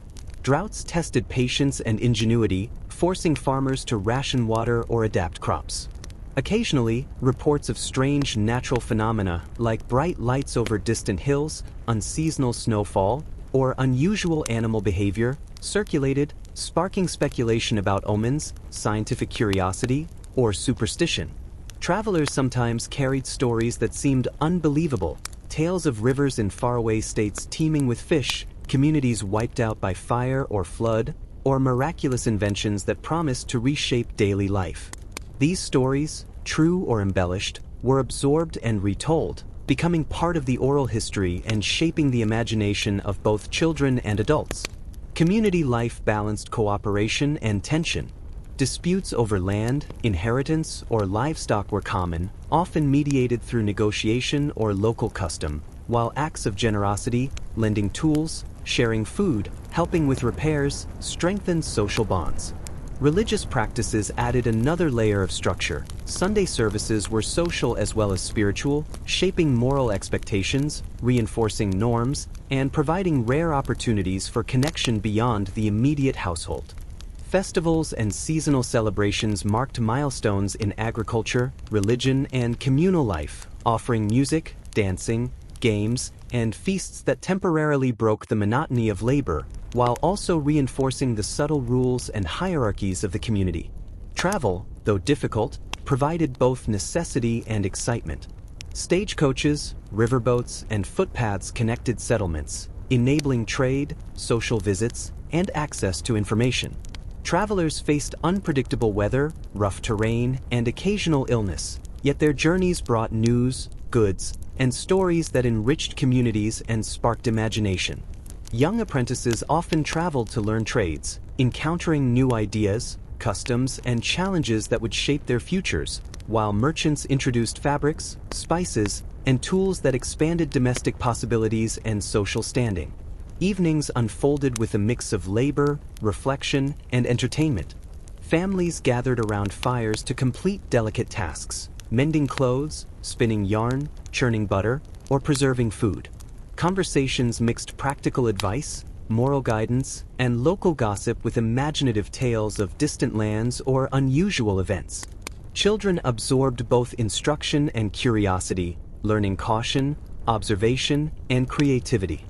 Droughts tested patience and ingenuity, forcing farmers to ration water or adapt crops. Occasionally, reports of strange natural phenomena like bright lights over distant hills, unseasonal snowfall, or unusual animal behavior circulated, sparking speculation about omens, scientific curiosity, or superstition. Travelers sometimes carried stories that seemed unbelievable, tales of rivers in faraway states teeming with fish, communities wiped out by fire or flood, or miraculous inventions that promised to reshape daily life. These stories, true or embellished, were absorbed and retold, becoming part of the oral history and shaping the imagination of both children and adults. Community life balanced cooperation and tension. Disputes over land, inheritance, or livestock were common, often mediated through negotiation or local custom, while acts of generosity, lending tools, sharing food, helping with repairs, strengthened social bonds. Religious practices added another layer of structure. Sunday services were social as well as spiritual, shaping moral expectations, reinforcing norms, and providing rare opportunities for connection beyond the immediate household. Festivals and seasonal celebrations marked milestones in agriculture, religion, and communal life, offering music, dancing, games, and feasts that temporarily broke the monotony of labor, while also reinforcing the subtle rules and hierarchies of the community. Travel, though difficult, provided both necessity and excitement. Stagecoaches, riverboats, and footpaths connected settlements, enabling trade, social visits, and access to information. Travelers faced unpredictable weather, rough terrain, and occasional illness, yet their journeys brought news, goods, and stories that enriched communities and sparked imagination. Young apprentices often traveled to learn trades, encountering new ideas, customs, and challenges that would shape their futures, while merchants introduced fabrics, spices, and tools that expanded domestic possibilities and social standing. Evenings unfolded with a mix of labor, reflection, and entertainment. Families gathered around fires to complete delicate tasks, mending clothes, spinning yarn, churning butter, or preserving food. Conversations mixed practical advice, moral guidance, and local gossip with imaginative tales of distant lands or unusual events. Children absorbed both instruction and curiosity, learning caution, observation, and creativity.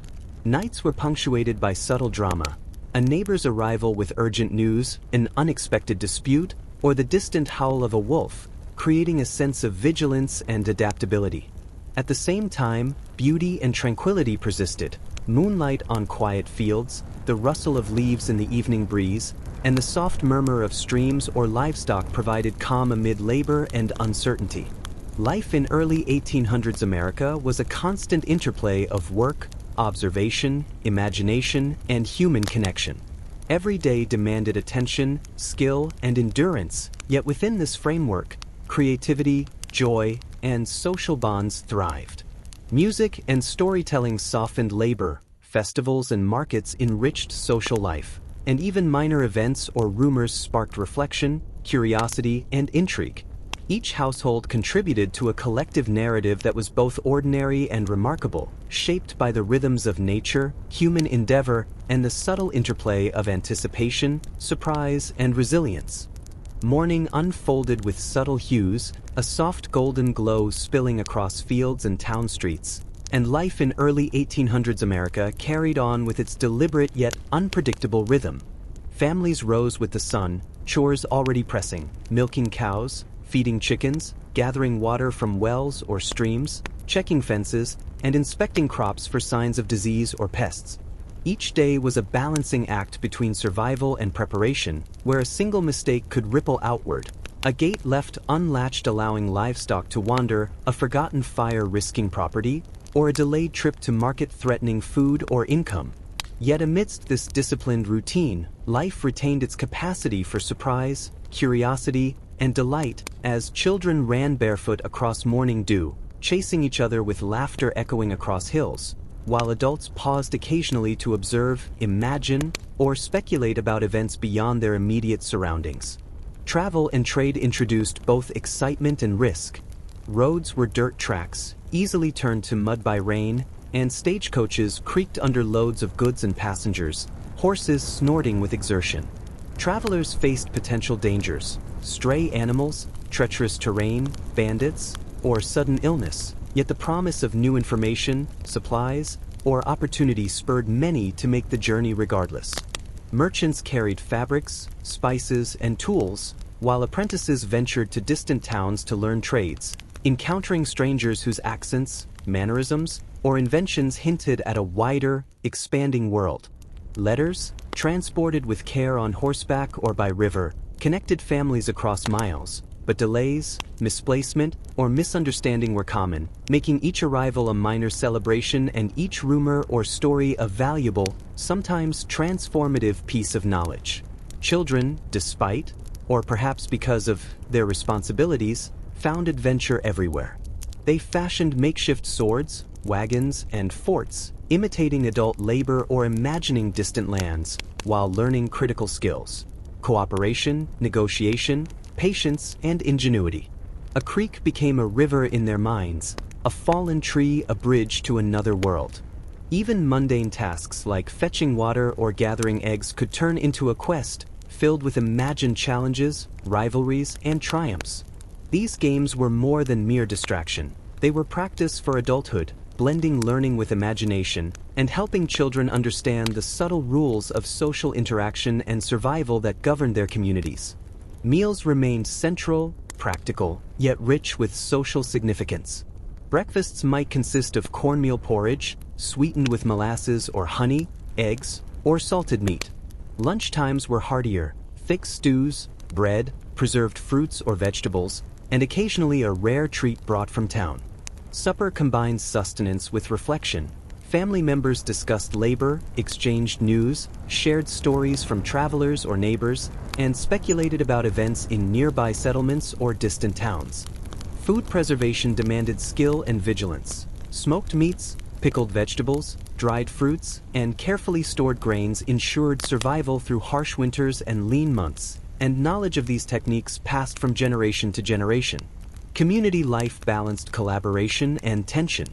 Nights were punctuated by subtle drama, a neighbor's arrival with urgent news, an unexpected dispute, or the distant howl of a wolf, creating a sense of vigilance and adaptability. At the same time, beauty and tranquility persisted. Moonlight on quiet fields, the rustle of leaves in the evening breeze, and the soft murmur of streams or livestock provided calm amid labor and uncertainty. Life in early 1800s America was a constant interplay of work, observation, imagination, and human connection. Every day demanded attention, skill, and endurance, yet within this framework, creativity, joy, and social bonds thrived. Music and storytelling softened labor, festivals and markets enriched social life, and even minor events or rumors sparked reflection, curiosity, and intrigue. Each household contributed to a collective narrative that was both ordinary and remarkable, shaped by the rhythms of nature, human endeavor, and the subtle interplay of anticipation, surprise, and resilience. Morning unfolded with subtle hues, a soft golden glow spilling across fields and town streets, and life in early 1800s America carried on with its deliberate yet unpredictable rhythm. Families rose with the sun, chores already pressing, milking cows, feeding chickens, gathering water from wells or streams, checking fences, and inspecting crops for signs of disease or pests. Each day was a balancing act between survival and preparation, where a single mistake could ripple outward. A gate left unlatched allowing livestock to wander, a forgotten fire risking property, or a delayed trip to market threatening food or income. Yet amidst this disciplined routine, life retained its capacity for surprise, curiosity, and delight as children ran barefoot across morning dew, chasing each other with laughter echoing across hills, while adults paused occasionally to observe, imagine, or speculate about events beyond their immediate surroundings. Travel and trade introduced both excitement and risk. Roads were dirt tracks, easily turned to mud by rain, and stagecoaches creaked under loads of goods and passengers, horses snorting with exertion. Travelers faced potential dangers, stray animals, treacherous terrain, bandits, or sudden illness, yet the promise of new information, supplies, or opportunity spurred many to make the journey regardless. Merchants carried fabrics, spices, and tools, while apprentices ventured to distant towns to learn trades, encountering strangers whose accents, mannerisms, or inventions hinted at a wider, expanding world. Letters, transported with care on horseback or by river, connected families across miles, but delays, misplacement, or misunderstanding were common, making each arrival a minor celebration and each rumor or story a valuable, sometimes transformative piece of knowledge. Children, despite, or perhaps because of their responsibilities, found adventure everywhere. They fashioned makeshift swords, wagons, and forts, imitating adult labor or imagining distant lands, while learning critical skills. cooperation, negotiation, patience, and ingenuity. A creek became a river in their minds, a fallen tree a bridge to another world. Even mundane tasks like fetching water or gathering eggs could turn into a quest filled with imagined challenges, rivalries, and triumphs. These games were more than mere distraction. They were practice for adulthood, blending learning with imagination and helping children understand the subtle rules of social interaction and survival that governed their communities. Meals remained central, practical, yet rich with social significance. Breakfasts might consist of cornmeal porridge, sweetened with molasses or honey, eggs, or salted meat. Lunchtimes were heartier, thick stews, bread, preserved fruits or vegetables, and occasionally a rare treat brought from town. Supper combined sustenance with reflection. Family members discussed labor, exchanged news, shared stories from travelers or neighbors, and speculated about events in nearby settlements or distant towns. Food preservation demanded skill and vigilance. Smoked meats, pickled vegetables, dried fruits, and carefully stored grains ensured survival through harsh winters and lean months, and knowledge of these techniques passed from generation to generation. Community life balanced collaboration and tension.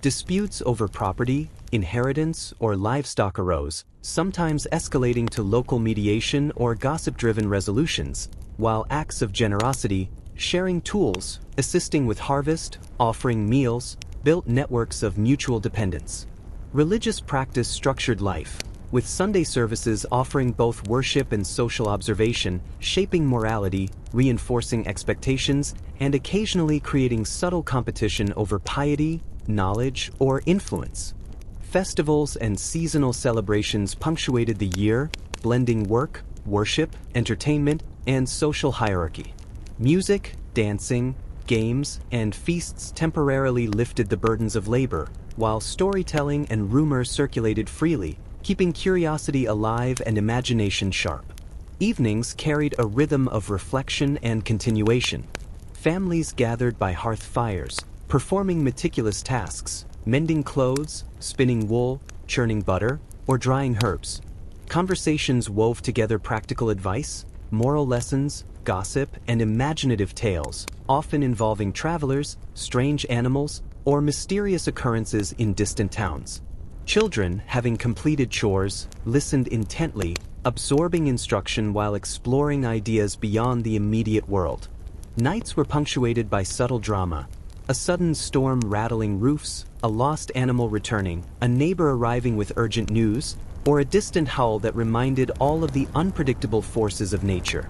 Disputes over property, inheritance, or livestock arose, sometimes escalating to local mediation or gossip-driven resolutions, while acts of generosity, sharing tools, assisting with harvest, offering meals, built networks of mutual dependence. Religious practice structured life, with Sunday services offering both worship and social observation, shaping morality, reinforcing expectations, and occasionally creating subtle competition over piety, knowledge, or influence. Festivals and seasonal celebrations punctuated the year, blending work, worship, entertainment, and social hierarchy. Music, dancing, games, and feasts temporarily lifted the burdens of labor, while storytelling and rumor circulated freely, keeping curiosity alive and imagination sharp. Evenings carried a rhythm of reflection and continuation. Families gathered by hearth fires, performing meticulous tasks, mending clothes, spinning wool, churning butter, or drying herbs. Conversations wove together practical advice, moral lessons, gossip, and imaginative tales, often involving travelers, strange animals, or mysterious occurrences in distant towns. Children, having completed chores, listened intently, absorbing instruction while exploring ideas beyond the immediate world. Nights were punctuated by subtle drama, a sudden storm rattling roofs, a lost animal returning, a neighbor arriving with urgent news, or a distant howl that reminded all of the unpredictable forces of nature.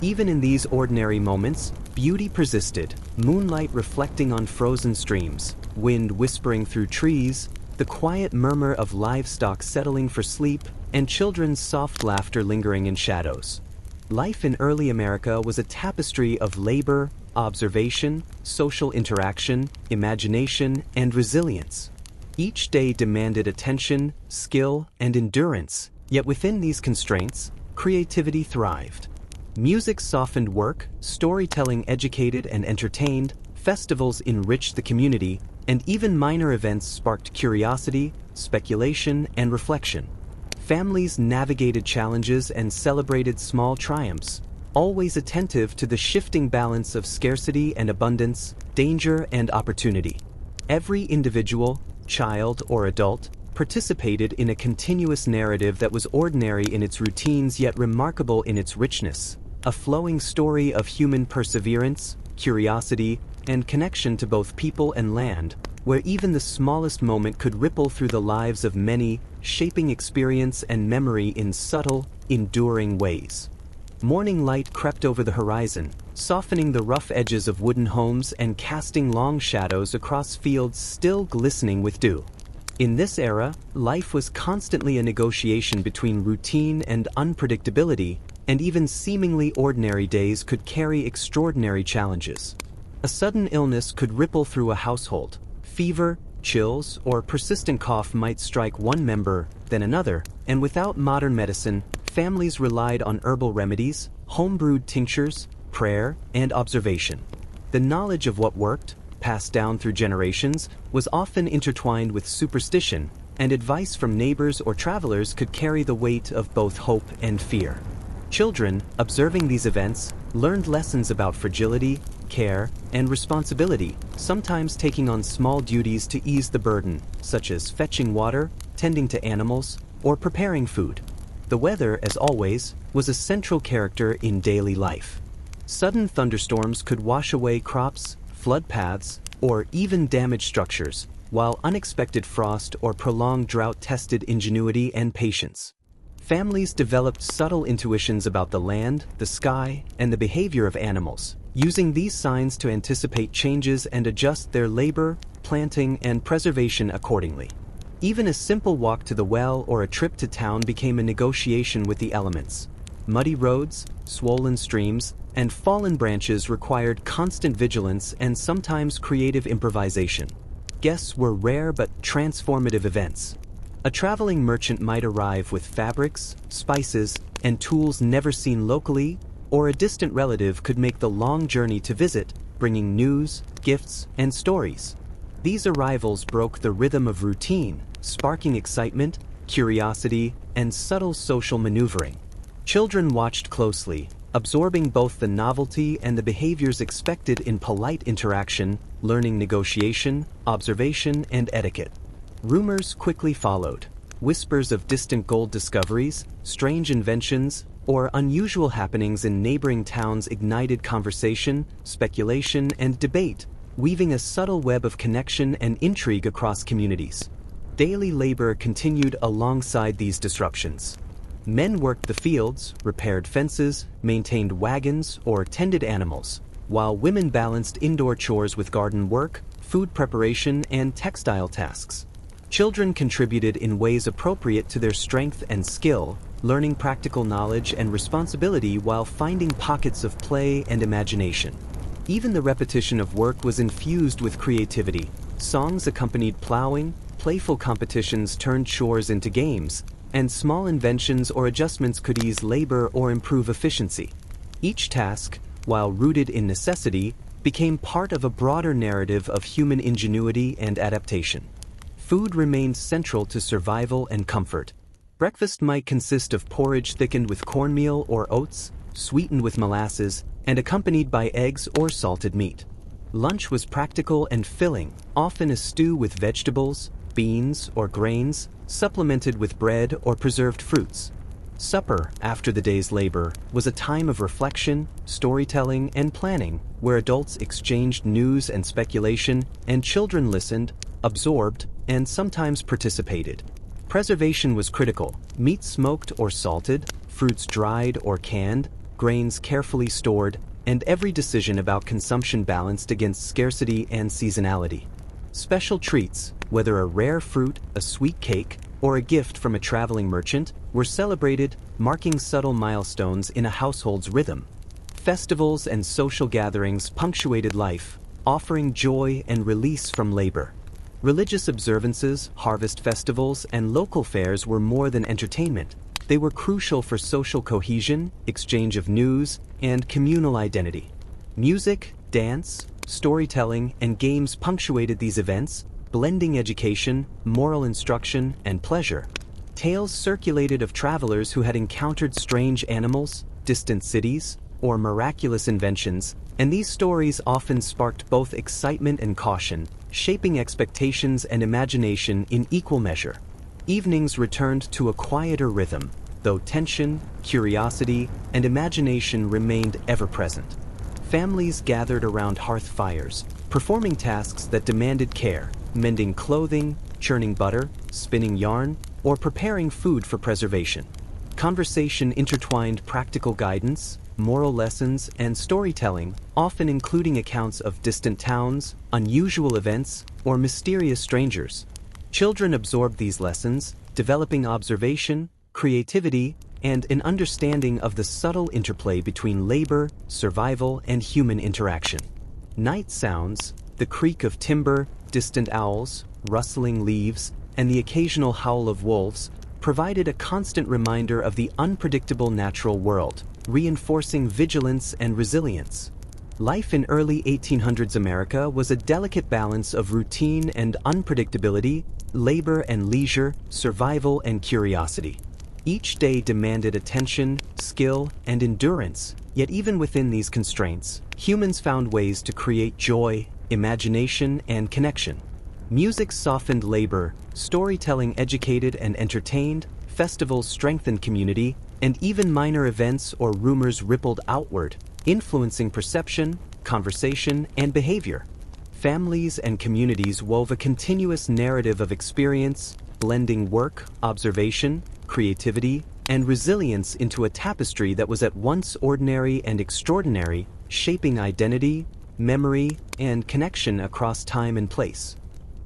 Even in these ordinary moments, beauty persisted, moonlight reflecting on frozen streams, wind whispering through trees, the quiet murmur of livestock settling for sleep, and children's soft laughter lingering in shadows. Life in early America was a tapestry of labor, observation, social interaction, imagination, and resilience. Each day demanded attention, skill, and endurance, yet within these constraints, creativity thrived. Music softened work, storytelling educated and entertained, festivals enriched the community, and even minor events sparked curiosity, speculation, and reflection. Families navigated challenges and celebrated small triumphs, always attentive to the shifting balance of scarcity and abundance, danger and opportunity. Every individual, child, or adult participated in a continuous narrative that was ordinary in its routines yet remarkable in its richness, a flowing story of human perseverance, curiosity, and connection to both people and land, where even the smallest moment could ripple through the lives of many, shaping experience and memory in subtle, enduring ways. Morning light crept over the horizon, softening the rough edges of wooden homes and casting long shadows across fields still glistening with dew. In this era, life was constantly a negotiation between routine and unpredictability, and even seemingly ordinary days could carry extraordinary challenges. A sudden illness could ripple through a household. Fever, chills, or persistent cough might strike one member, then another, and without modern medicine, families relied on herbal remedies, home-brewed tinctures, prayer, and observation. The knowledge of what worked, passed down through generations, was often intertwined with superstition, and advice from neighbors or travelers could carry the weight of both hope and fear. Children, observing these events, learned lessons about fragility, care, and responsibility, sometimes taking on small duties to ease the burden, such as fetching water, tending to animals, or preparing food. The weather, as always, was a central character in daily life. Sudden thunderstorms could wash away crops, flood paths, or even damage structures, while unexpected frost or prolonged drought tested ingenuity and patience. Families developed subtle intuitions about the land, the sky, and the behavior of animals, using these signs to anticipate changes and adjust their labor, planting, and preservation accordingly. Even a simple walk to the well or a trip to town became a negotiation with the elements. Muddy roads, swollen streams, and fallen branches required constant vigilance and sometimes creative improvisation. Guests were rare but transformative events. A traveling merchant might arrive with fabrics, spices, and tools never seen locally, or a distant relative could make the long journey to visit, bringing news, gifts, and stories. These arrivals broke the rhythm of routine, sparking excitement, curiosity, and subtle social maneuvering. Children watched closely, absorbing both the novelty and the behaviors expected in polite interaction, learning negotiation, observation, and etiquette. Rumors quickly followed. Whispers of distant gold discoveries, strange inventions, or unusual happenings in neighboring towns ignited conversation, speculation, and debate, weaving a subtle web of connection and intrigue across communities. Daily labor continued alongside these disruptions. Men worked the fields, repaired fences, maintained wagons, or tended animals, while women balanced indoor chores with garden work, food preparation, and textile tasks. Children contributed in ways appropriate to their strength and skill, learning practical knowledge and responsibility while finding pockets of play and imagination. Even the repetition of work was infused with creativity. Songs accompanied plowing, playful competitions turned chores into games, and small inventions or adjustments could ease labor or improve efficiency. Each task, while rooted in necessity, became part of a broader narrative of human ingenuity and adaptation. Food remained central to survival and comfort. Breakfast might consist of porridge thickened with cornmeal or oats, sweetened with molasses, and accompanied by eggs or salted meat. Lunch was practical and filling, often a stew with vegetables, beans, or grains, supplemented with bread or preserved fruits. Supper, after the day's labor, was a time of reflection, storytelling, and planning, where adults exchanged news and speculation, and children listened, absorbed, and sometimes participated. Preservation was critical. Meat smoked or salted, fruits dried or canned, grains carefully stored, and every decision about consumption balanced against scarcity and seasonality. Special treats, whether a rare fruit, a sweet cake, or a gift from a traveling merchant, were celebrated, marking subtle milestones in a household's rhythm. Festivals and social gatherings punctuated life, offering joy and release from labor. Religious observances, harvest festivals, and local fairs were more than entertainment. They were crucial for social cohesion, exchange of news, and communal identity. Music, dance, storytelling, and games punctuated these events, blending education, moral instruction, and pleasure. Tales circulated of travelers who had encountered strange animals, distant cities, or miraculous inventions, and these stories often sparked both excitement and caution, shaping expectations and imagination in equal measure. Evenings returned to a quieter rhythm, though tension, curiosity, and imagination remained ever present. Families gathered around hearth fires, performing tasks that demanded care, mending clothing, churning butter, spinning yarn, or preparing food for preservation. Conversation intertwined practical guidance, moral lessons, and storytelling, often including accounts of distant towns, unusual events, or mysterious strangers. Children absorbed these lessons, developing observation, creativity, and an understanding of the subtle interplay between labor, survival, and human interaction. Night sounds, the creak of timber, distant owls, rustling leaves, and the occasional howl of wolves, provided a constant reminder of the unpredictable natural world, reinforcing vigilance and resilience. Life in early 1800s America was a delicate balance of routine and unpredictability, labor and leisure, survival and curiosity. Each day demanded attention, skill, and endurance, yet even within these constraints, humans found ways to create joy, imagination, and connection. Music softened labor, storytelling educated and entertained, festivals strengthened community, and even minor events or rumors rippled outward, influencing perception, conversation, and behavior. Families and communities wove a continuous narrative of experience, blending work, observation, creativity, and resilience into a tapestry that was at once ordinary and extraordinary, shaping identity, memory, and connection across time and place.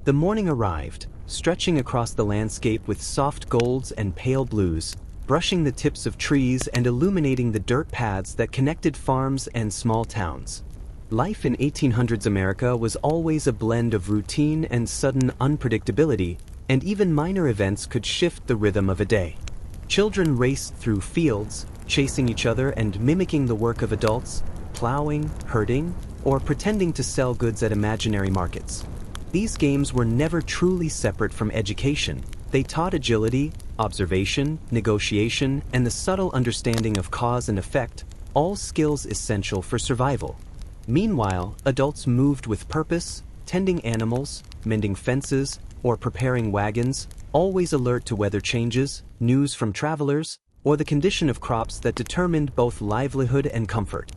The morning arrived, stretching across the landscape with soft golds and pale blues, brushing the tips of trees and illuminating the dirt paths that connected farms and small towns. Life in 1800s America was always a blend of routine and sudden unpredictability, and even minor events could shift the rhythm of a day. Children raced through fields, chasing each other and mimicking the work of adults, plowing, herding, or pretending to sell goods at imaginary markets. These games were never truly separate from education. They taught agility, observation, negotiation, and the subtle understanding of cause and effect, all skills essential for survival. Meanwhile, adults moved with purpose, tending animals, mending fences, or preparing wagons, always alert to weather changes, news from travelers, or the condition of crops that determined both livelihood and comfort.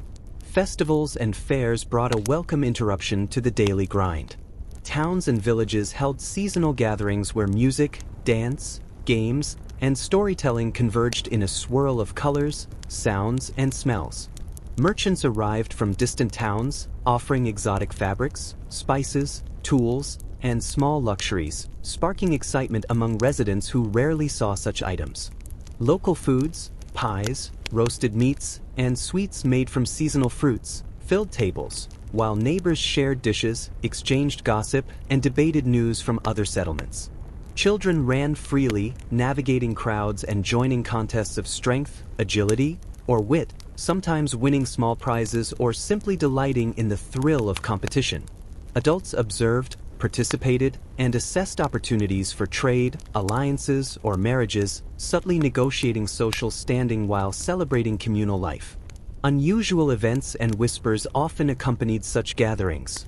Festivals and fairs brought a welcome interruption to the daily grind. Towns and villages held seasonal gatherings where music, dance, games, and storytelling converged in a swirl of colors, sounds, and smells. Merchants arrived from distant towns, offering exotic fabrics, spices, tools, and small luxuries, sparking excitement among residents who rarely saw such items. Local foods, pies, roasted meats, and sweets made from seasonal fruits filled tables, while neighbors shared dishes, exchanged gossip, and debated news from other settlements. Children ran freely, navigating crowds and joining contests of strength, agility, or wit, sometimes winning small prizes or simply delighting in the thrill of competition. Adults observed, participated, and assessed opportunities for trade, alliances, or marriages, subtly negotiating social standing while celebrating communal life. Unusual events and whispers often accompanied such gatherings.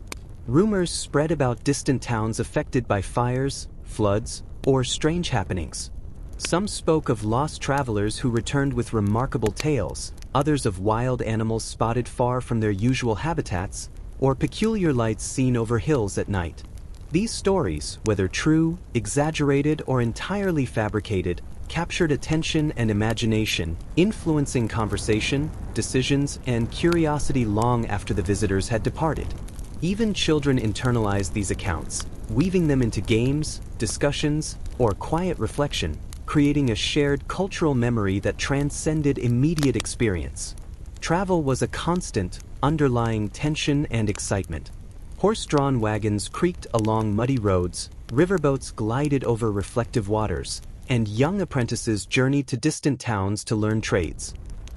Rumors spread about distant towns affected by fires, floods, or strange happenings. Some spoke of lost travelers who returned with remarkable tales, others of wild animals spotted far from their usual habitats, or peculiar lights seen over hills at night. These stories, whether true, exaggerated, or entirely fabricated, captured attention and imagination, influencing conversation, decisions, and curiosity long after the visitors had departed. Even children internalized these accounts, weaving them into games, discussions, or quiet reflection, creating a shared cultural memory that transcended immediate experience. Travel was a constant, underlying tension and excitement. Horse-drawn wagons creaked along muddy roads, riverboats glided over reflective waters, and young apprentices journeyed to distant towns to learn trades.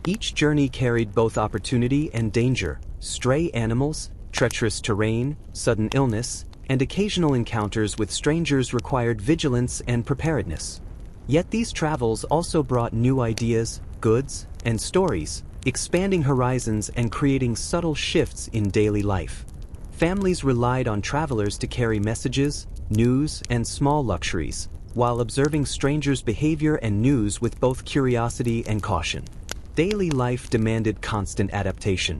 Each journey carried both opportunity and danger: stray animals, treacherous terrain, sudden illness, and occasional encounters with strangers required vigilance and preparedness. Yet these travels also brought new ideas, goods, and stories, expanding horizons and creating subtle shifts in daily life. Families relied on travelers to carry messages, news, and small luxuries, while observing strangers' behavior and news with both curiosity and caution. Daily life demanded constant adaptation.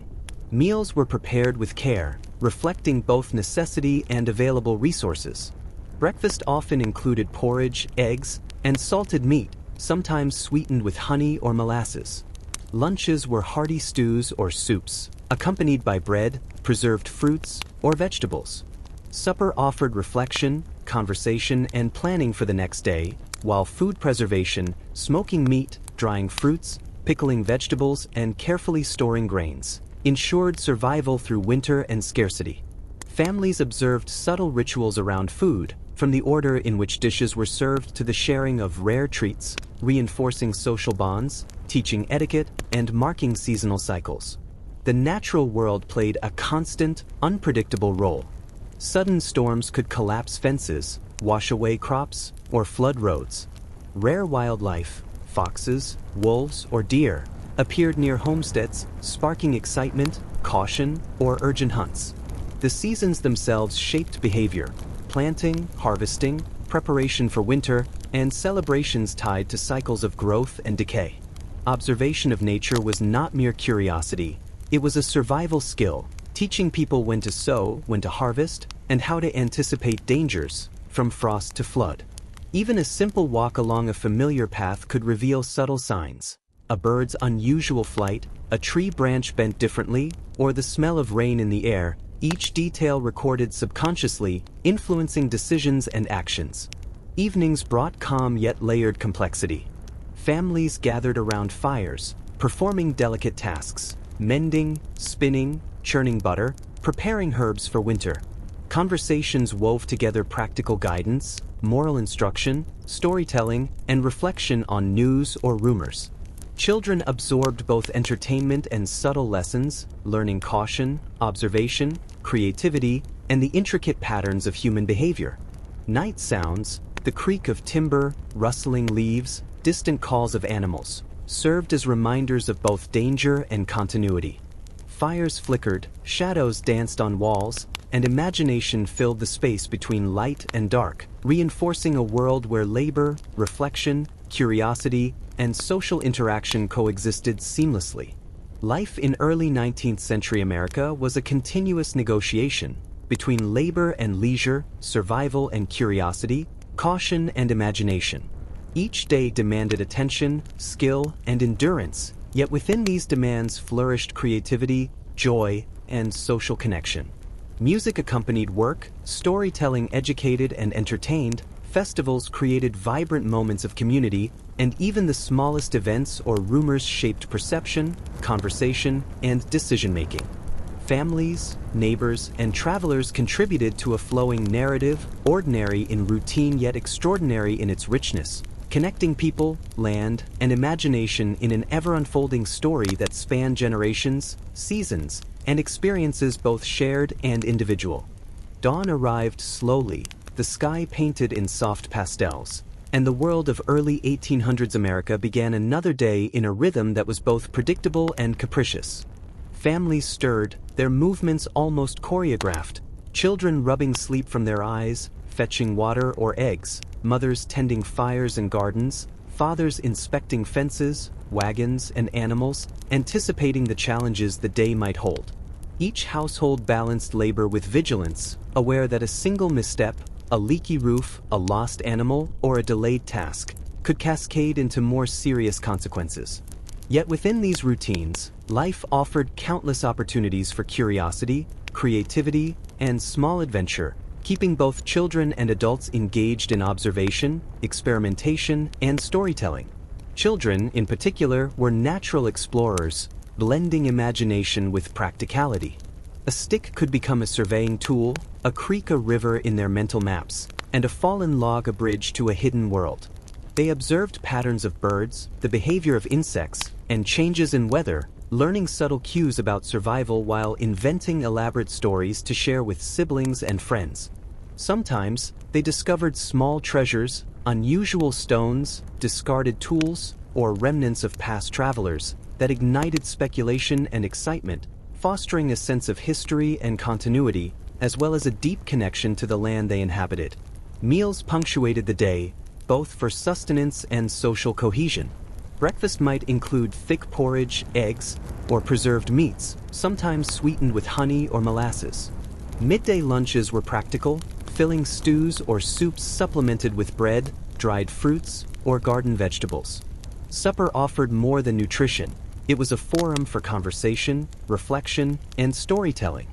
Meals were prepared with care, reflecting both necessity and available resources. Breakfast often included porridge, eggs, and salted meat, sometimes sweetened with honey or molasses. Lunches were hearty stews or soups, accompanied by bread, preserved fruits, or vegetables. Supper offered reflection, conversation, and planning for the next day, while food preservation, smoking meat, drying fruits, pickling vegetables, and carefully storing grains, ensured survival through winter and scarcity. Families observed subtle rituals around food, from the order in which dishes were served to the sharing of rare treats, reinforcing social bonds, teaching etiquette, and marking seasonal cycles. The natural world played a constant, unpredictable role. Sudden storms could collapse fences, wash away crops, or flood roads. Rare wildlife, foxes, wolves, or deer, appeared near homesteads, sparking excitement, caution, or urgent hunts. The seasons themselves shaped behavior: planting, harvesting, preparation for winter, and celebrations tied to cycles of growth and decay. Observation of nature was not mere curiosity, it was a survival skill, teaching people when to sow, when to harvest, and how to anticipate dangers, from frost to flood. Even a simple walk along a familiar path could reveal subtle signs: a bird's unusual flight, a tree branch bent differently, or the smell of rain in the air, each detail recorded subconsciously, influencing decisions and actions. Evenings brought calm yet layered complexity. Families gathered around fires, performing delicate tasks: mending, spinning, churning butter, preparing herbs for winter. Conversations wove together practical guidance, moral instruction, storytelling, and reflection on news or rumors. Children absorbed both entertainment and subtle lessons, learning caution, observation, creativity, and the intricate patterns of human behavior. Night sounds, the creak of timber, rustling leaves, distant calls of animals, served as reminders of both danger and continuity. Fires flickered, shadows danced on walls, and imagination filled the space between light and dark, reinforcing a world where labor, reflection, curiosity, and social interaction coexisted seamlessly. Life in early 19th century America was a continuous negotiation between labor and leisure, survival and curiosity, caution and imagination. Each day demanded attention, skill, and endurance, yet within these demands flourished creativity, joy, and social connection. Music accompanied work, storytelling educated and entertained, festivals created vibrant moments of community, and even the smallest events or rumors shaped perception, conversation, and decision-making. Families, neighbors, and travelers contributed to a flowing narrative, ordinary in routine yet extraordinary in its richness, connecting people, land, and imagination in an ever-unfolding story that spanned generations, seasons, and experiences both shared and individual. Dawn arrived slowly, the sky painted in soft pastels, and the world of early 1800s America began another day in a rhythm that was both predictable and capricious. Families stirred, their movements almost choreographed, children rubbing sleep from their eyes, fetching water or eggs, mothers tending fires and gardens, fathers inspecting fences, wagons, and animals, anticipating the challenges the day might hold. Each household balanced labor with vigilance, aware that a single misstep, a leaky roof, a lost animal, or a delayed task could cascade into more serious consequences. Yet within these routines, life offered countless opportunities for curiosity, creativity, and small adventure, keeping both children and adults engaged in observation, experimentation, and storytelling. Children, in particular, were natural explorers, blending imagination with practicality. A stick could become a surveying tool, a creek a river in their mental maps, and a fallen log a bridge to a hidden world. They observed patterns of birds, the behavior of insects, and changes in weather, learning subtle cues about survival while inventing elaborate stories to share with siblings and friends. Sometimes, they discovered small treasures, unusual stones, discarded tools, or remnants of past travelers that ignited speculation and excitement, fostering a sense of history and continuity, as well as a deep connection to the land they inhabited. Meals punctuated the day, both for sustenance and social cohesion. Breakfast might include thick porridge, eggs, or preserved meats, sometimes sweetened with honey or molasses. Midday lunches were practical, filling stews or soups supplemented with bread, dried fruits, or garden vegetables. Supper offered more than nutrition. It was a forum for conversation, reflection, and storytelling.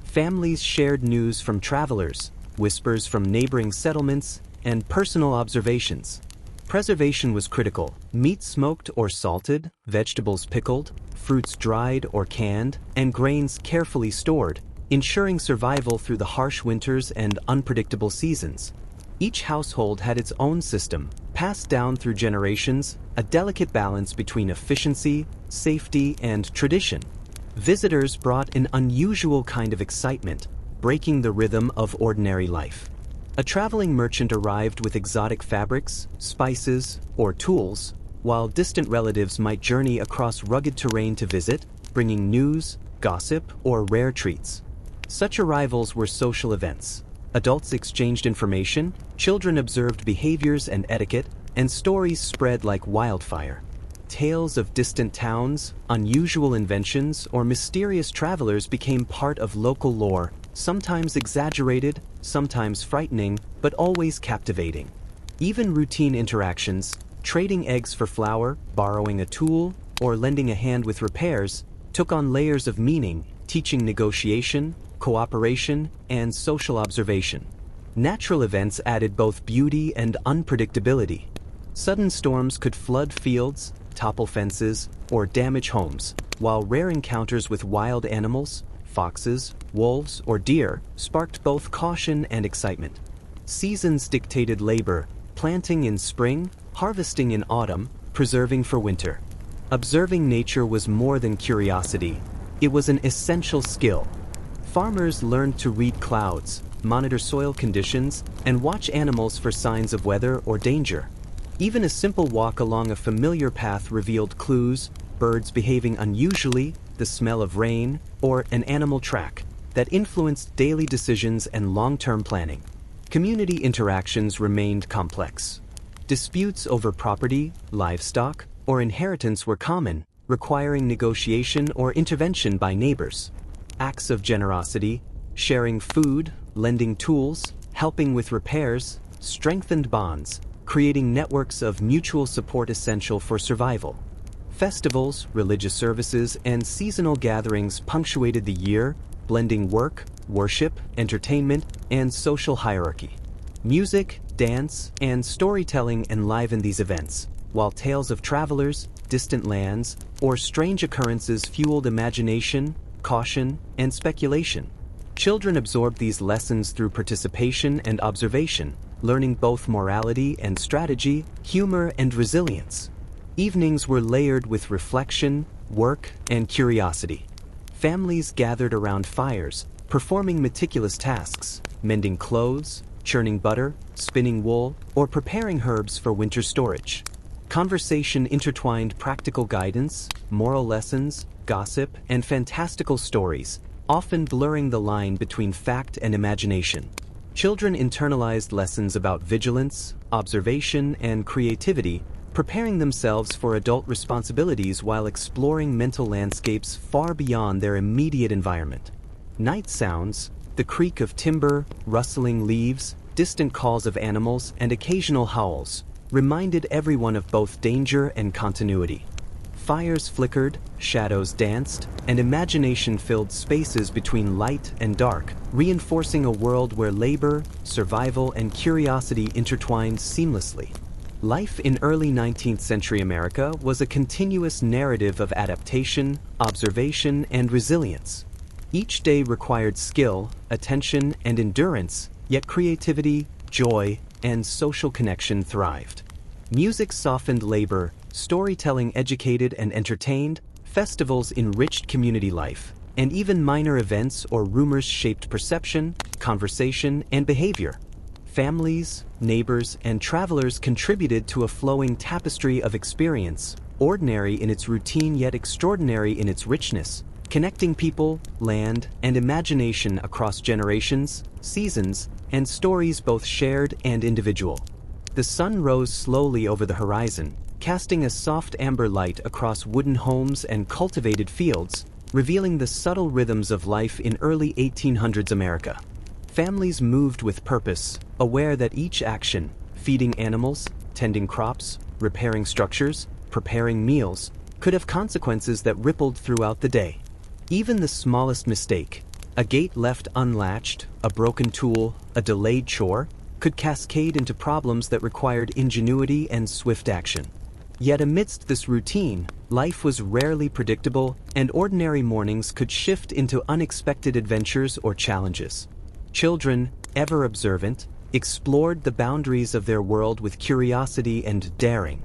Families shared news from travelers, whispers from neighboring settlements, and personal observations. Preservation was critical: meat smoked or salted, vegetables pickled, fruits dried or canned, and grains carefully stored, ensuring survival through the harsh winters and unpredictable seasons. Each household had its own system, passed down through generations, a delicate balance between efficiency, safety, and tradition. Visitors brought an unusual kind of excitement, breaking the rhythm of ordinary life. A traveling merchant arrived with exotic fabrics, spices, or tools, while distant relatives might journey across rugged terrain to visit, bringing news, gossip, or rare treats. Such arrivals were social events. Adults exchanged information, children observed behaviors and etiquette, and stories spread like wildfire. Tales of distant towns, unusual inventions, or mysterious travelers became part of local lore, sometimes exaggerated, sometimes frightening, but always captivating. Even routine interactions, trading eggs for flour, borrowing a tool, or lending a hand with repairs, took on layers of meaning, teaching negotiation, cooperation, and social observation. Natural events added both beauty and unpredictability. Sudden storms could flood fields, topple fences, or damage homes, while rare encounters with wild animals, foxes, wolves, or deer, sparked both caution and excitement. Seasons dictated labor, planting in spring, harvesting in autumn, preserving for winter. Observing nature was more than curiosity. It was an essential skill. Farmers learned to read clouds, monitor soil conditions, and watch animals for signs of weather or danger. Even a simple walk along a familiar path revealed clues, birds behaving unusually, the smell of rain, or an animal track that influenced daily decisions and long-term planning. Community interactions remained complex. Disputes over property, livestock, or inheritance were common, requiring negotiation or intervention by neighbors. Acts of generosity, sharing food, lending tools, helping with repairs, strengthened bonds, creating networks of mutual support essential for survival. Festivals, religious services, and seasonal gatherings punctuated the year, blending work, worship, entertainment, and social hierarchy. Music, dance, and storytelling enlivened these events, while tales of travelers, distant lands, or strange occurrences fueled imagination, caution, and speculation. Children absorbed these lessons through participation and observation, learning both morality and strategy, humor and resilience. Evenings were layered with reflection, work, and curiosity. Families gathered around fires, performing meticulous tasks, mending clothes, churning butter, spinning wool, or preparing herbs for winter storage. Conversation intertwined practical guidance, moral lessons, gossip, and fantastical stories, often blurring the line between fact and imagination. Children internalized lessons about vigilance, observation, and creativity, preparing themselves for adult responsibilities while exploring mental landscapes far beyond their immediate environment. Night sounds, the creak of timber, rustling leaves, distant calls of animals, and occasional howls, reminded everyone of both danger and continuity. Fires flickered, shadows danced, and imagination filled spaces between light and dark, reinforcing a world where labor, survival, and curiosity intertwined seamlessly. Life in early 19th century America was a continuous narrative of adaptation, observation, and resilience. Each day required skill, attention, and endurance, yet creativity, joy, and social connection thrived. Music softened labor, storytelling educated and entertained, festivals enriched community life, and even minor events or rumors shaped perception, conversation, and behavior. Families, neighbors, and travelers contributed to a flowing tapestry of experience, ordinary in its routine yet extraordinary in its richness, connecting people, land, and imagination across generations, seasons, and stories both shared and individual. The sun rose slowly over the horizon, casting a soft amber light across wooden homes and cultivated fields, revealing the subtle rhythms of life in early 1800s America. Families moved with purpose, aware that each action, feeding animals, tending crops, repairing structures, preparing meals, could have consequences that rippled throughout the day. Even the smallest mistake, a gate left unlatched, a broken tool, a delayed chore, could cascade into problems that required ingenuity and swift action. Yet amidst this routine, life was rarely predictable, and ordinary mornings could shift into unexpected adventures or challenges. Children, ever observant, explored the boundaries of their world with curiosity and daring.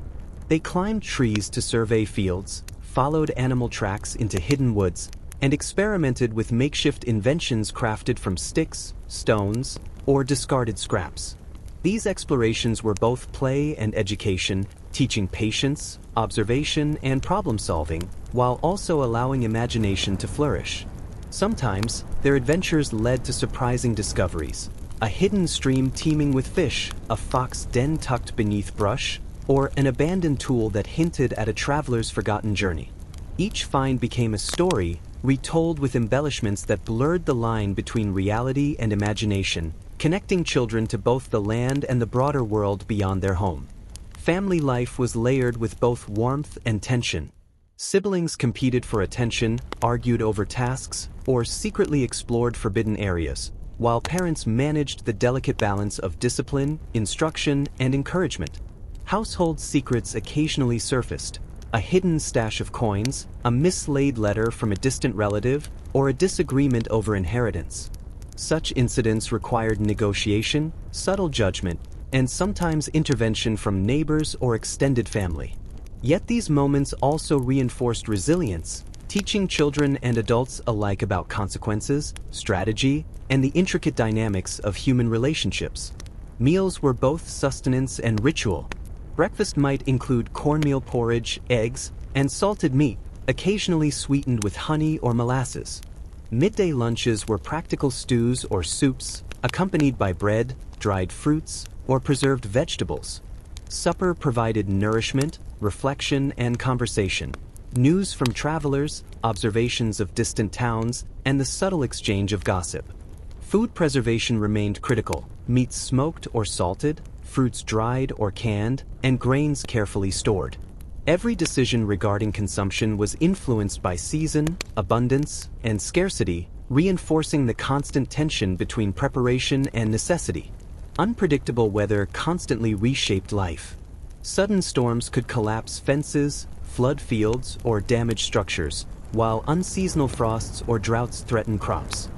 They climbed trees to survey fields, followed animal tracks into hidden woods, and experimented with makeshift inventions crafted from sticks, stones, or discarded scraps. These explorations were both play and education, teaching patience, observation, and problem-solving, while also allowing imagination to flourish. Sometimes, their adventures led to surprising discoveries: a hidden stream teeming with fish, a fox den tucked beneath brush, or an abandoned tool that hinted at a traveler's forgotten journey. Each find became a story, retold with embellishments that blurred the line between reality and imagination, connecting children to both the land and the broader world beyond their home. Family life was layered with both warmth and tension. Siblings competed for attention, argued over tasks, or secretly explored forbidden areas, while parents managed the delicate balance of discipline, instruction, and encouragement. Household secrets occasionally surfaced: a hidden stash of coins, a mislaid letter from a distant relative, or a disagreement over inheritance. Such incidents required negotiation, subtle judgment, and sometimes intervention from neighbors or extended family. Yet these moments also reinforced resilience, teaching children and adults alike about consequences, strategy, and the intricate dynamics of human relationships. Meals were both sustenance and ritual. Breakfast might include cornmeal porridge, eggs, and salted meat, occasionally sweetened with honey or molasses. Midday lunches were practical stews or soups, accompanied by bread, dried fruits, or preserved vegetables. Supper provided nourishment, reflection, and conversation. News from travelers, observations of distant towns, and the subtle exchange of gossip. Food preservation remained critical: meats smoked or salted, fruits dried or canned, and grains carefully stored. Every decision regarding consumption was influenced by season, abundance, and scarcity, reinforcing the constant tension between preparation and necessity. Unpredictable weather constantly reshaped life. Sudden storms could collapse fences, flood fields, or damage structures, while unseasonal frosts or droughts threatened crops.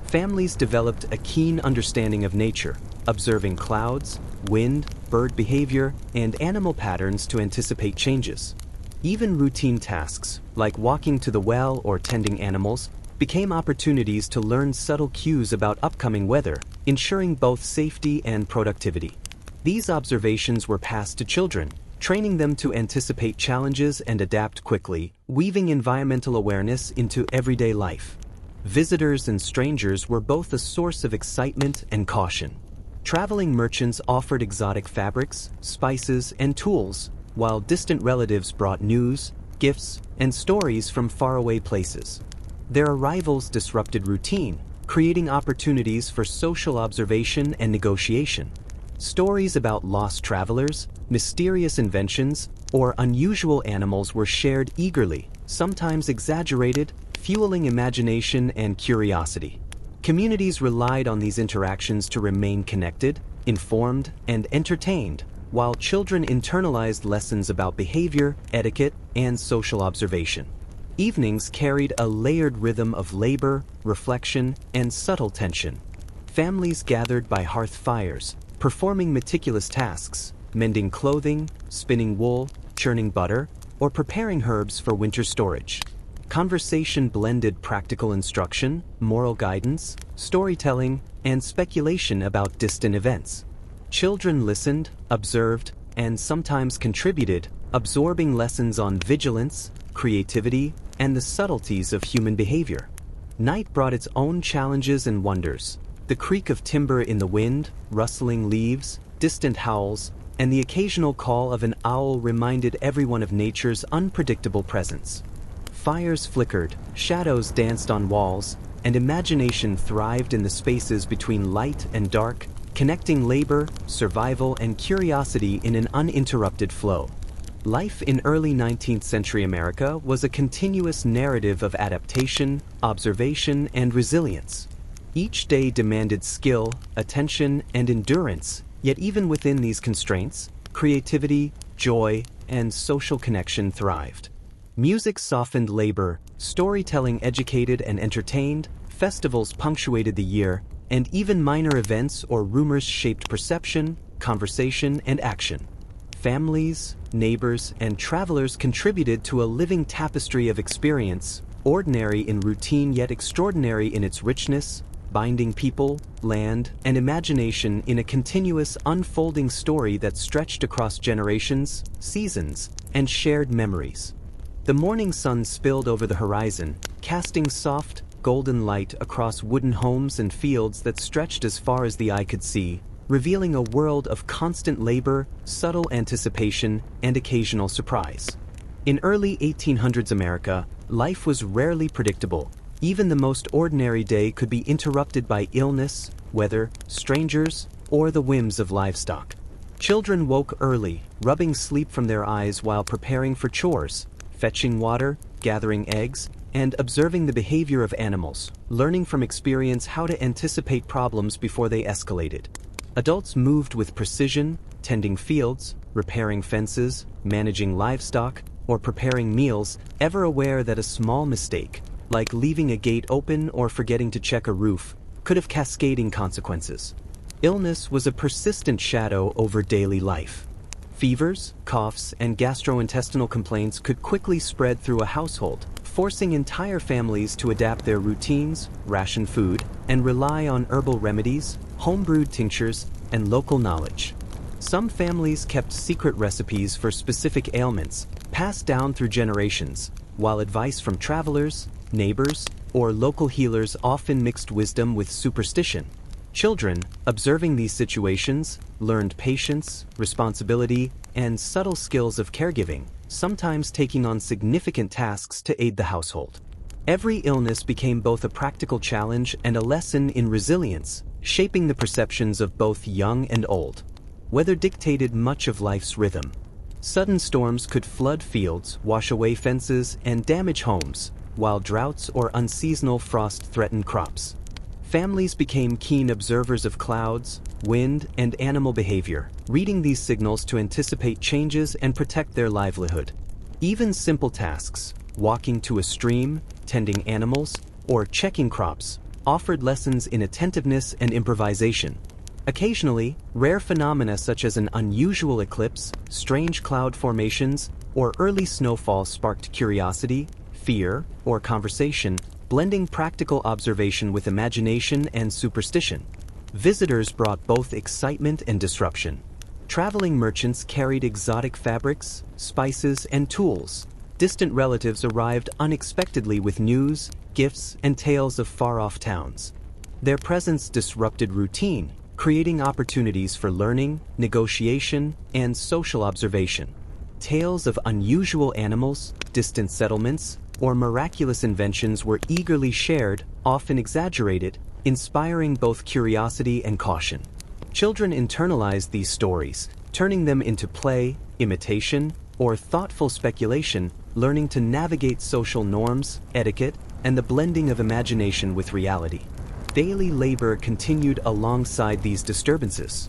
Families developed a keen understanding of nature, observing clouds, wind, bird behavior, and animal patterns to anticipate changes. Even routine tasks, like walking to the well or tending animals, became opportunities to learn subtle cues about upcoming weather, ensuring both safety and productivity. These observations were passed to children, training them to anticipate challenges and adapt quickly, weaving environmental awareness into everyday life. Visitors and strangers were both a source of excitement and caution. Traveling merchants offered exotic fabrics, spices, and tools, while distant relatives brought news, gifts, and stories from faraway places. Their arrivals disrupted routine, creating opportunities for social observation and negotiation. Stories about lost travelers, mysterious inventions, or unusual animals were shared eagerly, sometimes exaggerated, fueling imagination and curiosity. Communities relied on these interactions to remain connected, informed, and entertained, while children internalized lessons about behavior, etiquette, and social observation. Evenings carried a layered rhythm of labor, reflection, and subtle tension. Families gathered by hearth fires, performing meticulous tasks, mending clothing, spinning wool, churning butter, or preparing herbs for winter storage. Conversation blended practical instruction, moral guidance, storytelling, and speculation about distant events. Children listened, observed, and sometimes contributed, absorbing lessons on vigilance, creativity, and the subtleties of human behavior. Night brought its own challenges and wonders. The creak of timber in the wind, rustling leaves, distant howls, and the occasional call of an owl reminded everyone of nature's unpredictable presence. Fires flickered, shadows danced on walls, and imagination thrived in the spaces between light and dark, connecting labor, survival, and curiosity in an uninterrupted flow. Life in early 19th century America was a continuous narrative of adaptation, observation, and resilience. Each day demanded skill, attention, and endurance, yet even within these constraints, creativity, joy, and social connection thrived. Music softened labor, storytelling educated and entertained, festivals punctuated the year, and even minor events or rumors shaped perception, conversation, and action. Families, neighbors, and travelers contributed to a living tapestry of experience, ordinary in routine yet extraordinary in its richness, binding people, land, and imagination in a continuous, unfolding story that stretched across generations, seasons, and shared memories. The morning sun spilled over the horizon, casting soft, golden light across wooden homes and fields that stretched as far as the eye could see, revealing a world of constant labor, subtle anticipation, and occasional surprise. In early 1800s America, life was rarely predictable. Even the most ordinary day could be interrupted by illness, weather, strangers, or the whims of livestock. Children woke early, rubbing sleep from their eyes while preparing for chores, fetching water, gathering eggs, and observing the behavior of animals, learning from experience how to anticipate problems before they escalated. Adults moved with precision, tending fields, repairing fences, managing livestock, or preparing meals, ever aware that a small mistake, like leaving a gate open or forgetting to check a roof, could have cascading consequences. Illness was a persistent shadow over daily life. Fevers, coughs, and gastrointestinal complaints could quickly spread through a household, forcing entire families to adapt their routines, ration food, and rely on herbal remedies, home-brewed tinctures, and local knowledge. Some families kept secret recipes for specific ailments, passed down through generations, while advice from travelers, neighbors, or local healers often mixed wisdom with superstition. Children, observing these situations, learned patience, responsibility, and subtle skills of caregiving, sometimes taking on significant tasks to aid the household. Every illness became both a practical challenge and a lesson in resilience, shaping the perceptions of both young and old. Weather dictated much of life's rhythm. Sudden storms could flood fields, wash away fences, and damage homes, while droughts or unseasonal frost threatened crops. Families became keen observers of clouds, wind, and animal behavior, reading these signals to anticipate changes and protect their livelihood. Even simple tasks, walking to a stream, tending animals, or checking crops, offered lessons in attentiveness and improvisation. Occasionally, rare phenomena such as an unusual eclipse, strange cloud formations, or early snowfall sparked curiosity, fear, or conversation, blending practical observation with imagination and superstition. Visitors brought both excitement and disruption. Traveling merchants carried exotic fabrics, spices, and tools. Distant relatives arrived unexpectedly with news, gifts, and tales of far-off towns. Their presence disrupted routine, creating opportunities for learning, negotiation, and social observation. Tales of unusual animals, distant settlements, or miraculous inventions were eagerly shared, often exaggerated, inspiring both curiosity and caution. Children internalized these stories, turning them into play, imitation, or thoughtful speculation, learning to navigate social norms, etiquette, and the blending of imagination with reality. Daily labor continued alongside these disturbances.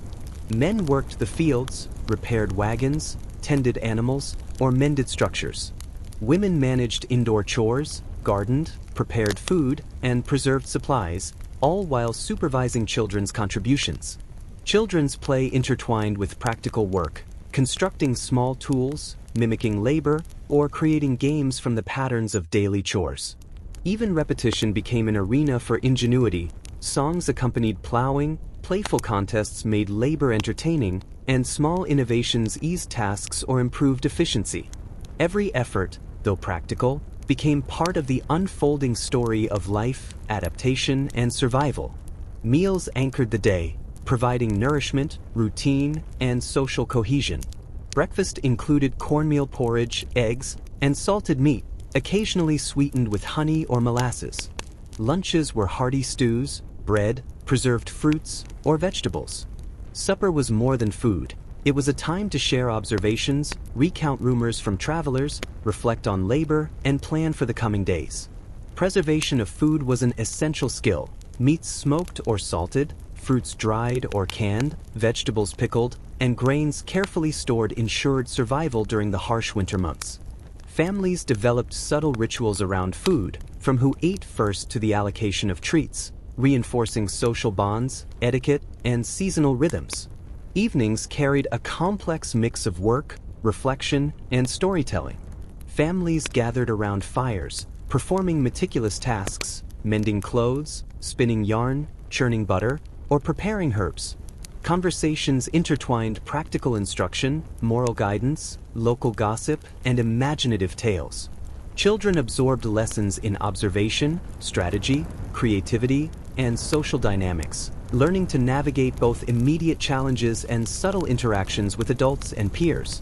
Men worked the fields, repaired wagons, tended animals, or mended structures. Women managed indoor chores, gardened, prepared food, and preserved supplies, all while supervising children's contributions. Children's play intertwined with practical work, constructing small tools, mimicking labor, or creating games from the patterns of daily chores. Even repetition became an arena for ingenuity. Songs accompanied plowing, playful contests made labor entertaining, and small innovations eased tasks or improved efficiency. Every effort, though practical, became part of the unfolding story of life, adaptation, and survival. Meals anchored the day, providing nourishment, routine, and social cohesion. Breakfast included cornmeal porridge, eggs, and salted meat, occasionally sweetened with honey or molasses. Lunches were hearty stews, bread, preserved fruits, or vegetables. Supper was more than food. It was a time to share observations, recount rumors from travelers, reflect on labor, and plan for the coming days. Preservation of food was an essential skill. Meats smoked or salted, fruits dried or canned, vegetables pickled, and grains carefully stored ensured survival during the harsh winter months. Families developed subtle rituals around food, from who ate first to the allocation of treats, reinforcing social bonds, etiquette, and seasonal rhythms. Evenings carried a complex mix of work, reflection, and storytelling. Families gathered around fires, performing meticulous tasks, mending clothes, spinning yarn, churning butter, or preparing herbs. Conversations intertwined practical instruction, moral guidance, local gossip, and imaginative tales. Children absorbed lessons in observation, strategy, creativity, and social dynamics, learning to navigate both immediate challenges and subtle interactions with adults and peers.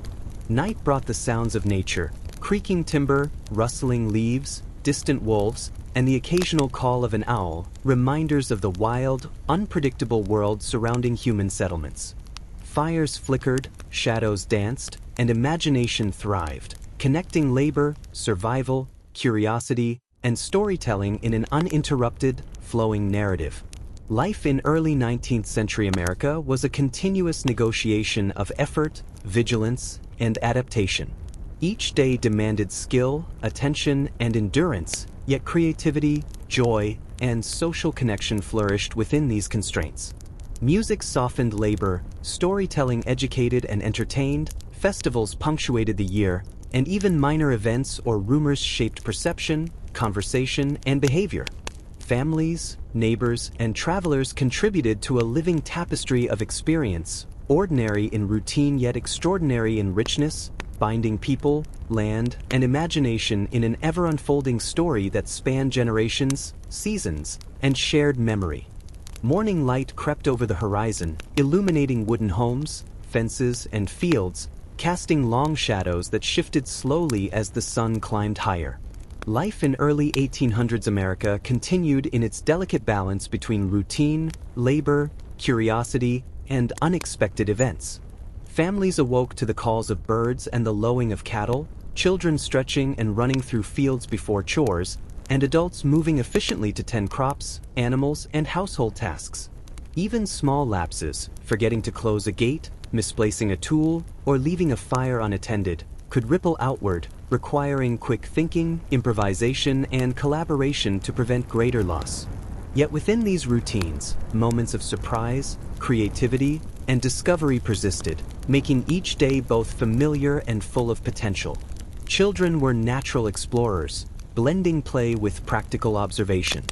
Night brought the sounds of nature, creaking timber, rustling leaves, distant wolves, and the occasional call of an owl, reminders of the wild, unpredictable world surrounding human settlements. Fires flickered, shadows danced, and imagination thrived, connecting labor, survival, curiosity, and storytelling in an uninterrupted, flowing narrative. Life in early 19th century America was a continuous negotiation of effort, vigilance, and adaptation. Each day demanded skill, attention, and endurance, yet creativity, joy, and social connection flourished within these constraints. Music softened labor, storytelling educated and entertained, festivals punctuated the year, and even minor events or rumors shaped perception, conversation, and behavior. Families, neighbors, and travelers contributed to a living tapestry of experience, ordinary in routine yet extraordinary in richness, binding people, land, and imagination in an ever-unfolding story that spanned generations, seasons, and shared memory. Morning light crept over the horizon, illuminating wooden homes, fences, and fields, casting long shadows that shifted slowly as the sun climbed higher. Life in early 1800s America continued in its delicate balance between routine, labor, curiosity, and unexpected events. Families awoke to the calls of birds and the lowing of cattle, children stretching and running through fields before chores, and adults moving efficiently to tend crops, animals, and household tasks. Even small lapses, forgetting to close a gate, misplacing a tool, or leaving a fire unattended, could ripple outward, requiring quick thinking, improvisation, and collaboration to prevent greater loss. Yet within these routines, moments of surprise, creativity, and discovery persisted, making each day both familiar and full of potential. Children were natural explorers, blending play with practical observation.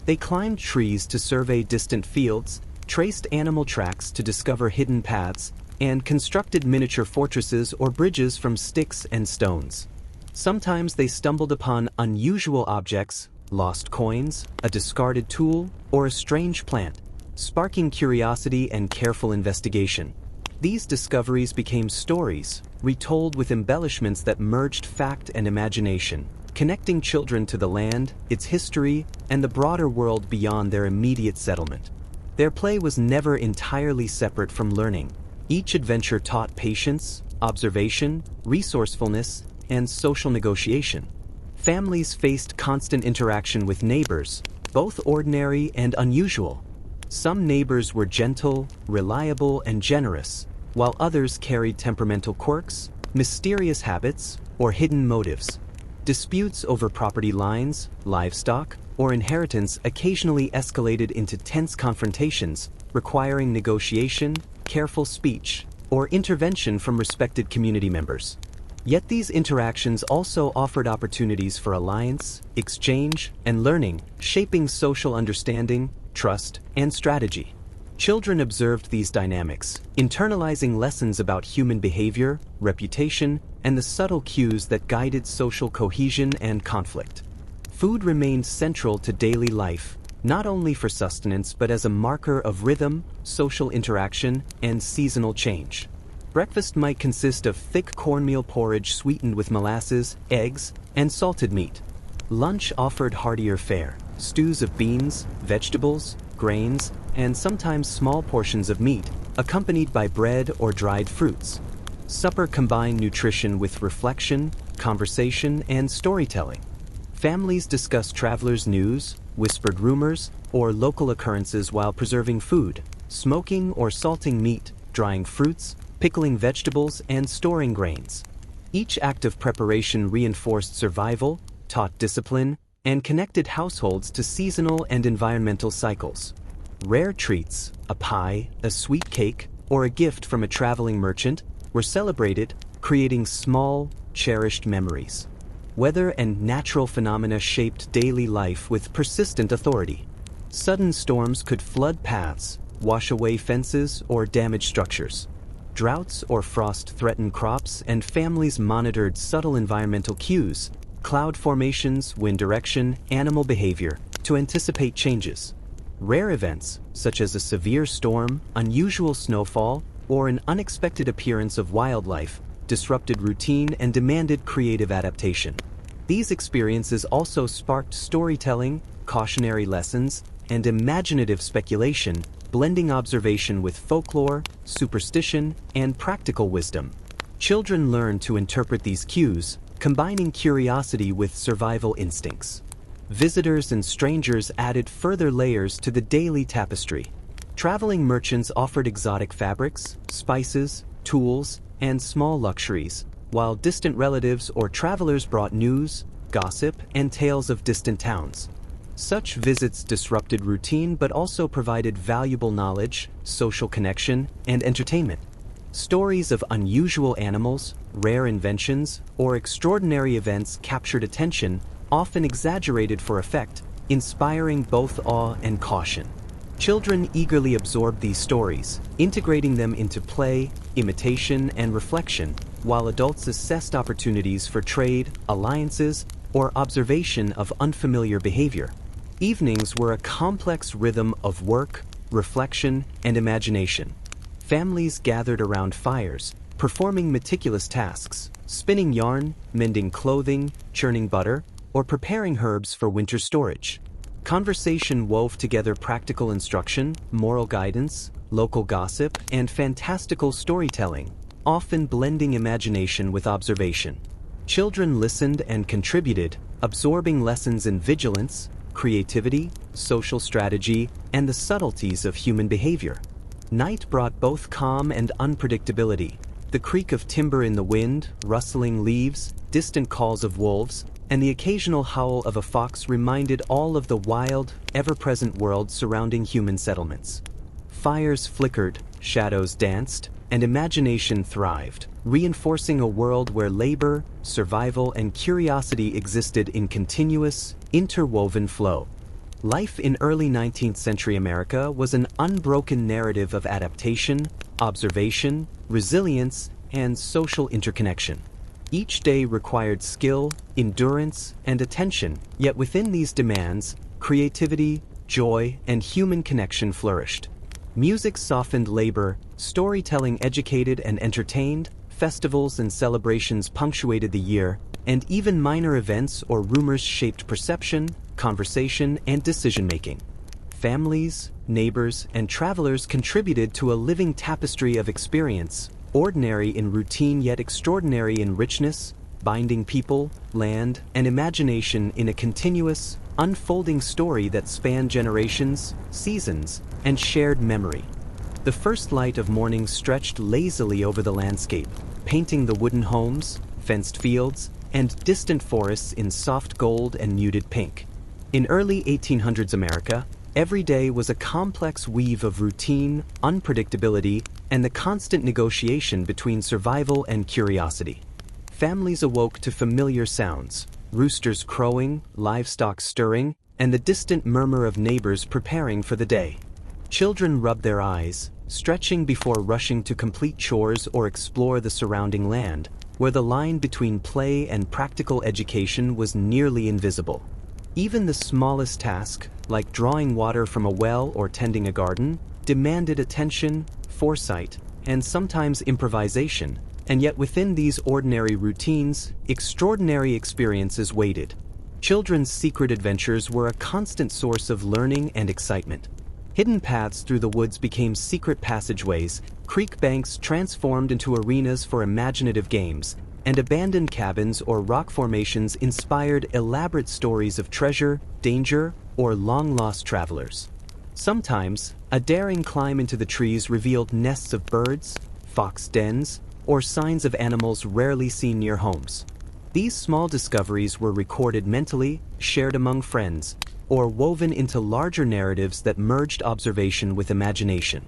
They climbed trees to survey distant fields, traced animal tracks to discover hidden paths, and constructed miniature fortresses or bridges from sticks and stones. Sometimes they stumbled upon unusual objects, lost coins, a discarded tool, or a strange plant, sparking curiosity and careful investigation. These discoveries became stories, retold with embellishments that merged fact and imagination, connecting children to the land, its history, and the broader world beyond their immediate settlement. Their play was never entirely separate from learning. Each adventure taught patience, observation, resourcefulness, and social negotiation. Families faced constant interaction with neighbors, both ordinary and unusual. Some neighbors were gentle, reliable, and generous, while others carried temperamental quirks, mysterious habits, or hidden motives. Disputes over property lines, livestock, or inheritance occasionally escalated into tense confrontations, requiring negotiation, careful speech, or intervention from respected community members. Yet these interactions also offered opportunities for alliance, exchange, and learning, shaping social understanding, trust, and strategy. Children observed these dynamics, internalizing lessons about human behavior, reputation, and the subtle cues that guided social cohesion and conflict. Food remained central to daily life, not only for sustenance but as a marker of rhythm, social interaction, and seasonal change. Breakfast might consist of thick cornmeal porridge sweetened with molasses, eggs, and salted meat. Lunch offered heartier fare, stews of beans, vegetables, grains, and sometimes small portions of meat, accompanied by bread or dried fruits. Supper combined nutrition with reflection, conversation, and storytelling. Families discussed travelers' news, whispered rumors, or local occurrences while preserving food, smoking or salting meat, drying fruits, pickling vegetables, and storing grains. Each act of preparation reinforced survival, taught discipline, and connected households to seasonal and environmental cycles. Rare treats, a pie, a sweet cake, or a gift from a traveling merchant, were celebrated, creating small, cherished memories. Weather and natural phenomena shaped daily life with persistent authority. Sudden storms could flood paths, wash away fences, or damage structures. Droughts or frost threatened crops, and families monitored subtle environmental cues, cloud formations, wind direction, animal behavior, to anticipate changes. Rare events, such as a severe storm, unusual snowfall, or an unexpected appearance of wildlife, disrupted routine and demanded creative adaptation. These experiences also sparked storytelling, cautionary lessons, and imaginative speculation, blending observation with folklore, superstition, and practical wisdom. Children learn to interpret these cues, combining curiosity with survival instincts. Visitors and strangers added further layers to the daily tapestry. Traveling merchants offered exotic fabrics, spices, tools, and small luxuries, while distant relatives or travelers brought news, gossip, and tales of distant towns. Such visits disrupted routine but also provided valuable knowledge, social connection, and entertainment. Stories of unusual animals, rare inventions, or extraordinary events captured attention, often exaggerated for effect, inspiring both awe and caution. Children eagerly absorbed these stories, integrating them into play, imitation, and reflection, while adults assessed opportunities for trade, alliances, or observation of unfamiliar behavior. Evenings were a complex rhythm of work, reflection, and imagination. Families gathered around fires, performing meticulous tasks, spinning yarn, mending clothing, churning butter, or preparing herbs for winter storage. Conversation wove together practical instruction, moral guidance, local gossip, and fantastical storytelling, often blending imagination with observation. Children listened and contributed, absorbing lessons in vigilance, creativity, social strategy, and the subtleties of human behavior. Night brought both calm and unpredictability. The creak of timber in the wind, rustling leaves, distant calls of wolves, and the occasional howl of a fox reminded all of the wild, ever-present world surrounding human settlements. Fires flickered, shadows danced, and imagination thrived, reinforcing a world where labor, survival, and curiosity existed in continuous, interwoven flow. Life in early 19th century America was an unbroken narrative of adaptation, observation, resilience, and social interconnection. Each day required skill, endurance, and attention, yet within these demands, creativity, joy, and human connection flourished. Music softened labor, storytelling educated and entertained, festivals and celebrations punctuated the year, and even minor events or rumors shaped perception, conversation, and decision-making. Families, neighbors, and travelers contributed to a living tapestry of experience, ordinary in routine yet extraordinary in richness, binding people, land, and imagination in a continuous, unfolding story that spanned generations, seasons, and shared memory. The first light of morning stretched lazily over the landscape, painting the wooden homes, fenced fields, and distant forests in soft gold and muted pink. In early 1800s America, every day was a complex weave of routine, unpredictability, and the constant negotiation between survival and curiosity. Families awoke to familiar sounds, roosters crowing, livestock stirring, and the distant murmur of neighbors preparing for the day. Children rubbed their eyes, stretching before rushing to complete chores or explore the surrounding land, where the line between play and practical education was nearly invisible. Even the smallest task, like drawing water from a well or tending a garden, demanded attention, foresight, and sometimes improvisation, and yet within these ordinary routines, extraordinary experiences waited. Children's secret adventures were a constant source of learning and excitement. Hidden paths through the woods became secret passageways, creek banks transformed into arenas for imaginative games, and abandoned cabins or rock formations inspired elaborate stories of treasure, danger, or long-lost travelers. Sometimes, a daring climb into the trees revealed nests of birds, fox dens, or signs of animals rarely seen near homes. These small discoveries were recorded mentally, shared among friends, or woven into larger narratives that merged observation with imagination.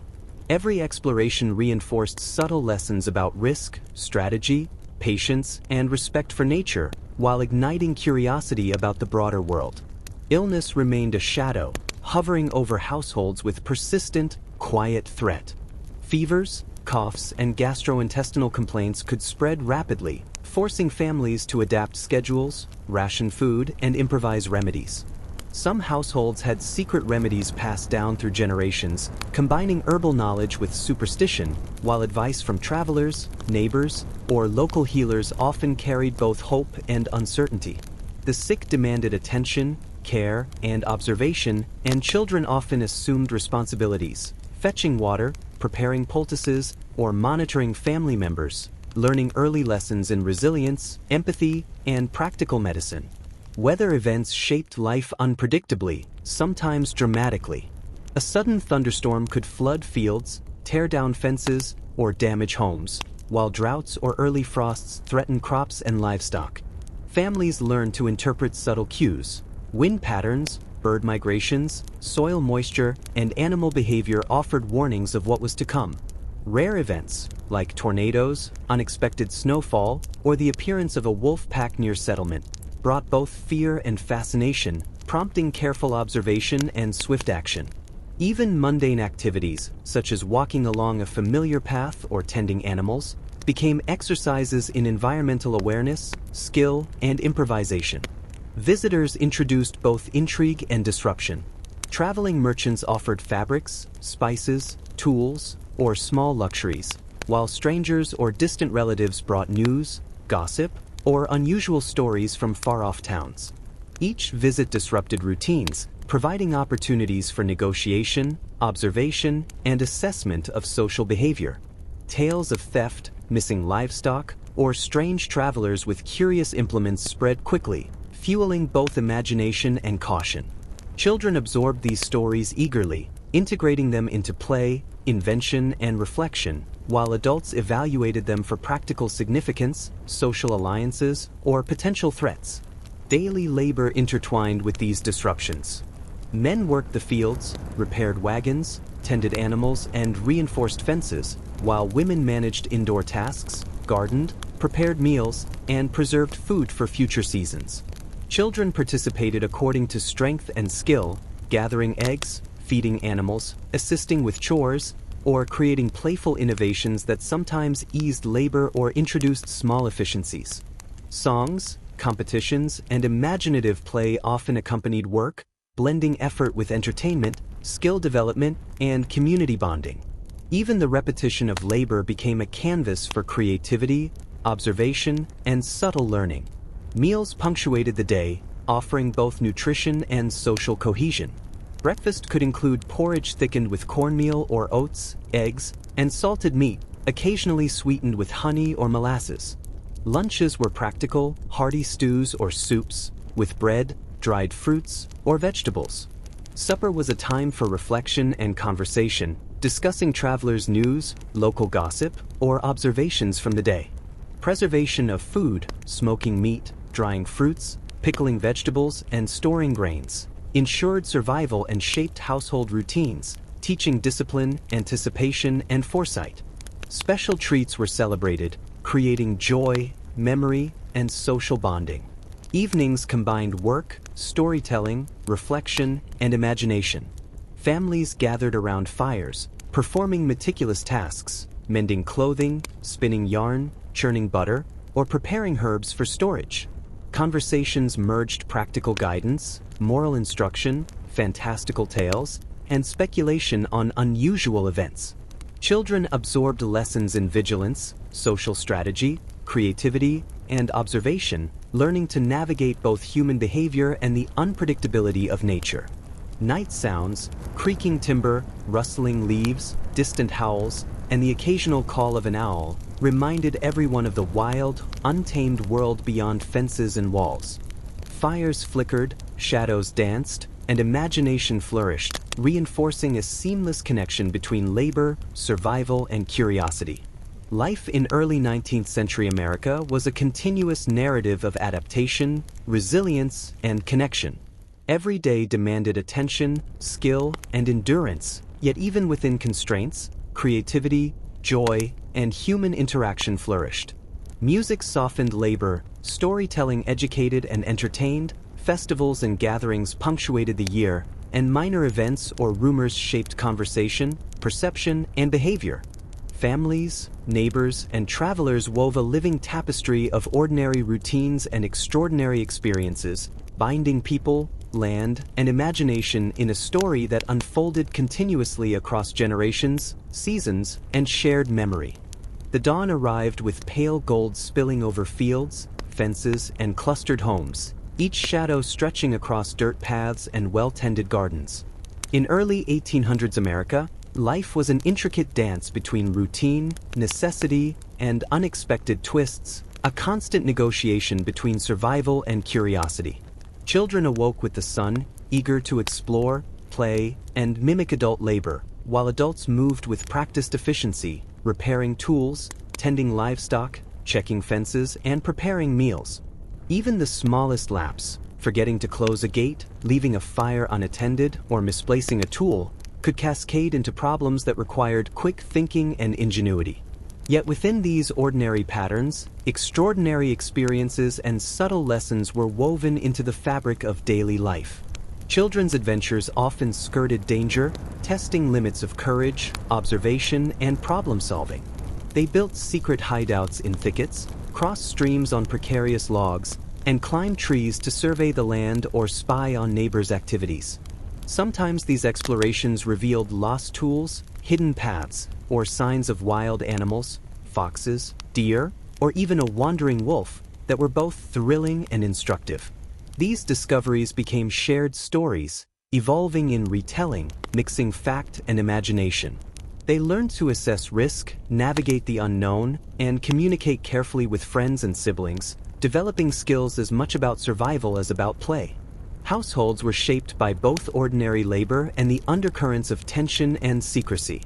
Every exploration reinforced subtle lessons about risk, strategy, patience, and respect for nature, while igniting curiosity about the broader world. Illness remained a shadow, hovering over households with persistent, quiet threat. Fevers, coughs, and gastrointestinal complaints could spread rapidly, forcing families to adapt schedules, ration food, and improvise remedies. Some households had secret remedies passed down through generations, combining herbal knowledge with superstition, while advice from travelers, neighbors, or local healers often carried both hope and uncertainty. The sick demanded attention, care, and observation, and children often assumed responsibilities, fetching water, preparing poultices, or monitoring family members, learning early lessons in resilience, empathy, and practical medicine. Weather events shaped life unpredictably, sometimes dramatically. A sudden thunderstorm could flood fields, tear down fences, or damage homes, while droughts or early frosts threatened crops and livestock. Families learned to interpret subtle cues. Wind patterns, bird migrations, soil moisture, and animal behavior offered warnings of what was to come. Rare events, like tornadoes, unexpected snowfall, or the appearance of a wolf pack near settlement, brought both fear and fascination, prompting careful observation and swift action. Even mundane activities, such as walking along a familiar path or tending animals, became exercises in environmental awareness, skill, and improvisation. Visitors introduced both intrigue and disruption. Traveling merchants offered fabrics, spices, tools, or small luxuries, while strangers or distant relatives brought news, gossip, or unusual stories from far-off towns. Each visit disrupted routines, providing opportunities for negotiation, observation, and assessment of social behavior. Tales of theft, missing livestock, or strange travelers with curious implements spread quickly, fueling both imagination and caution. Children absorbed these stories eagerly, integrating them into play, invention, and reflection, while adults evaluated them for practical significance, social alliances, or potential threats. Daily labor intertwined with these disruptions. Men worked the fields, repaired wagons, tended animals, and reinforced fences, while women managed indoor tasks, gardened, prepared meals, and preserved food for future seasons. Children participated according to strength and skill, gathering eggs, feeding animals, assisting with chores, or creating playful innovations that sometimes eased labor or introduced small efficiencies. Songs, competitions, and imaginative play often accompanied work, blending effort with entertainment, skill development, and community bonding. Even the repetition of labor became a canvas for creativity, observation, and subtle learning. Meals punctuated the day, offering both nutrition and social cohesion. Breakfast could include porridge thickened with cornmeal or oats, eggs, and salted meat, occasionally sweetened with honey or molasses. Lunches were practical, hearty stews or soups, with bread, dried fruits, or vegetables. Supper was a time for reflection and conversation, discussing travelers' news, local gossip, or observations from the day. Preservation of food, smoking meat, drying fruits, pickling vegetables, and storing grains, ensured survival and shaped household routines, teaching discipline, anticipation, and foresight. Special treats were celebrated, creating joy, memory, and social bonding. Evenings combined work, storytelling, reflection, and imagination. Families gathered around fires, performing meticulous tasks, mending clothing, spinning yarn, churning butter, or preparing herbs for storage. Conversations merged practical guidance, moral instruction, fantastical tales, and speculation on unusual events. Children absorbed lessons in vigilance, social strategy, creativity, and observation, learning to navigate both human behavior and the unpredictability of nature. Night sounds, creaking timber, rustling leaves, distant howls, and the occasional call of an owl reminded everyone of the wild, untamed world beyond fences and walls. Fires flickered, shadows danced, and imagination flourished, reinforcing a seamless connection between labor, survival, and curiosity. Life in early 19th century America was a continuous narrative of adaptation, resilience, and connection. Every day demanded attention, skill, and endurance, yet even within constraints, creativity, joy, and human interaction flourished. Music softened labor, storytelling educated and entertained, festivals and gatherings punctuated the year, and minor events or rumors shaped conversation, perception, and behavior. Families, neighbors, and travelers wove a living tapestry of ordinary routines and extraordinary experiences, binding people, land, and imagination in a story that unfolded continuously across generations, seasons, and shared memory. The dawn arrived with pale gold spilling over fields, fences, and clustered homes, each shadow stretching across dirt paths and well-tended gardens. In early 1800s America, life was an intricate dance between routine, necessity, and unexpected twists, a constant negotiation between survival and curiosity. Children awoke with the sun, eager to explore, play, and mimic adult labor, while adults moved with practiced efficiency, repairing tools, tending livestock, checking fences, and preparing meals. Even the smallest lapse, forgetting to close a gate, leaving a fire unattended, or misplacing a tool, could cascade into problems that required quick thinking and ingenuity. Yet within these ordinary patterns, extraordinary experiences and subtle lessons were woven into the fabric of daily life. Children's adventures often skirted danger, testing limits of courage, observation, and problem-solving. They built secret hideouts in thickets, crossed streams on precarious logs, and climbed trees to survey the land or spy on neighbors' activities. Sometimes these explorations revealed lost tools, hidden paths, or signs of wild animals, foxes, deer, or even a wandering wolf that were both thrilling and instructive. These discoveries became shared stories, evolving in retelling, mixing fact and imagination. They learned to assess risk, navigate the unknown, and communicate carefully with friends and siblings, developing skills as much about survival as about play. Households were shaped by both ordinary labor and the undercurrents of tension and secrecy.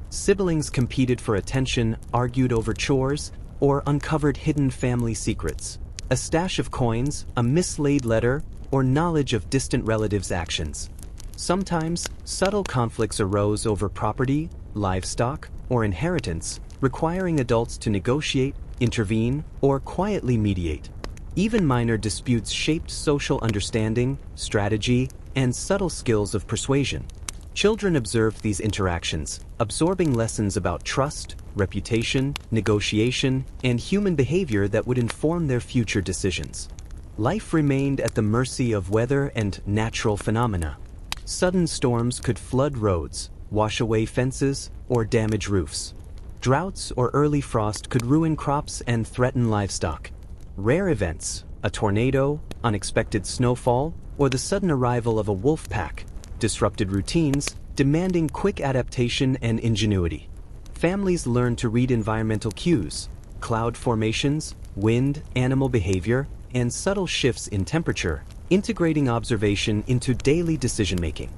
Siblings competed for attention, argued over chores, or uncovered hidden family secrets. A stash of coins, a mislaid letter, or knowledge of distant relatives' actions. Sometimes, subtle conflicts arose over property, livestock, or inheritance, requiring adults to negotiate, intervene, or quietly mediate. Even minor disputes shaped social understanding, strategy, and subtle skills of persuasion. Children observed these interactions, absorbing lessons about trust, reputation, negotiation, and human behavior that would inform their future decisions. Life remained at the mercy of weather and natural phenomena. Sudden storms could flood roads, wash away fences, or damage roofs. Droughts or early frost could ruin crops and threaten livestock. Rare events, a tornado, unexpected snowfall, or the sudden arrival of a wolf pack, disrupted routines, demanding quick adaptation and ingenuity. Families learned to read environmental cues, cloud formations, wind, animal behavior, and subtle shifts in temperature, integrating observation into daily decision-making.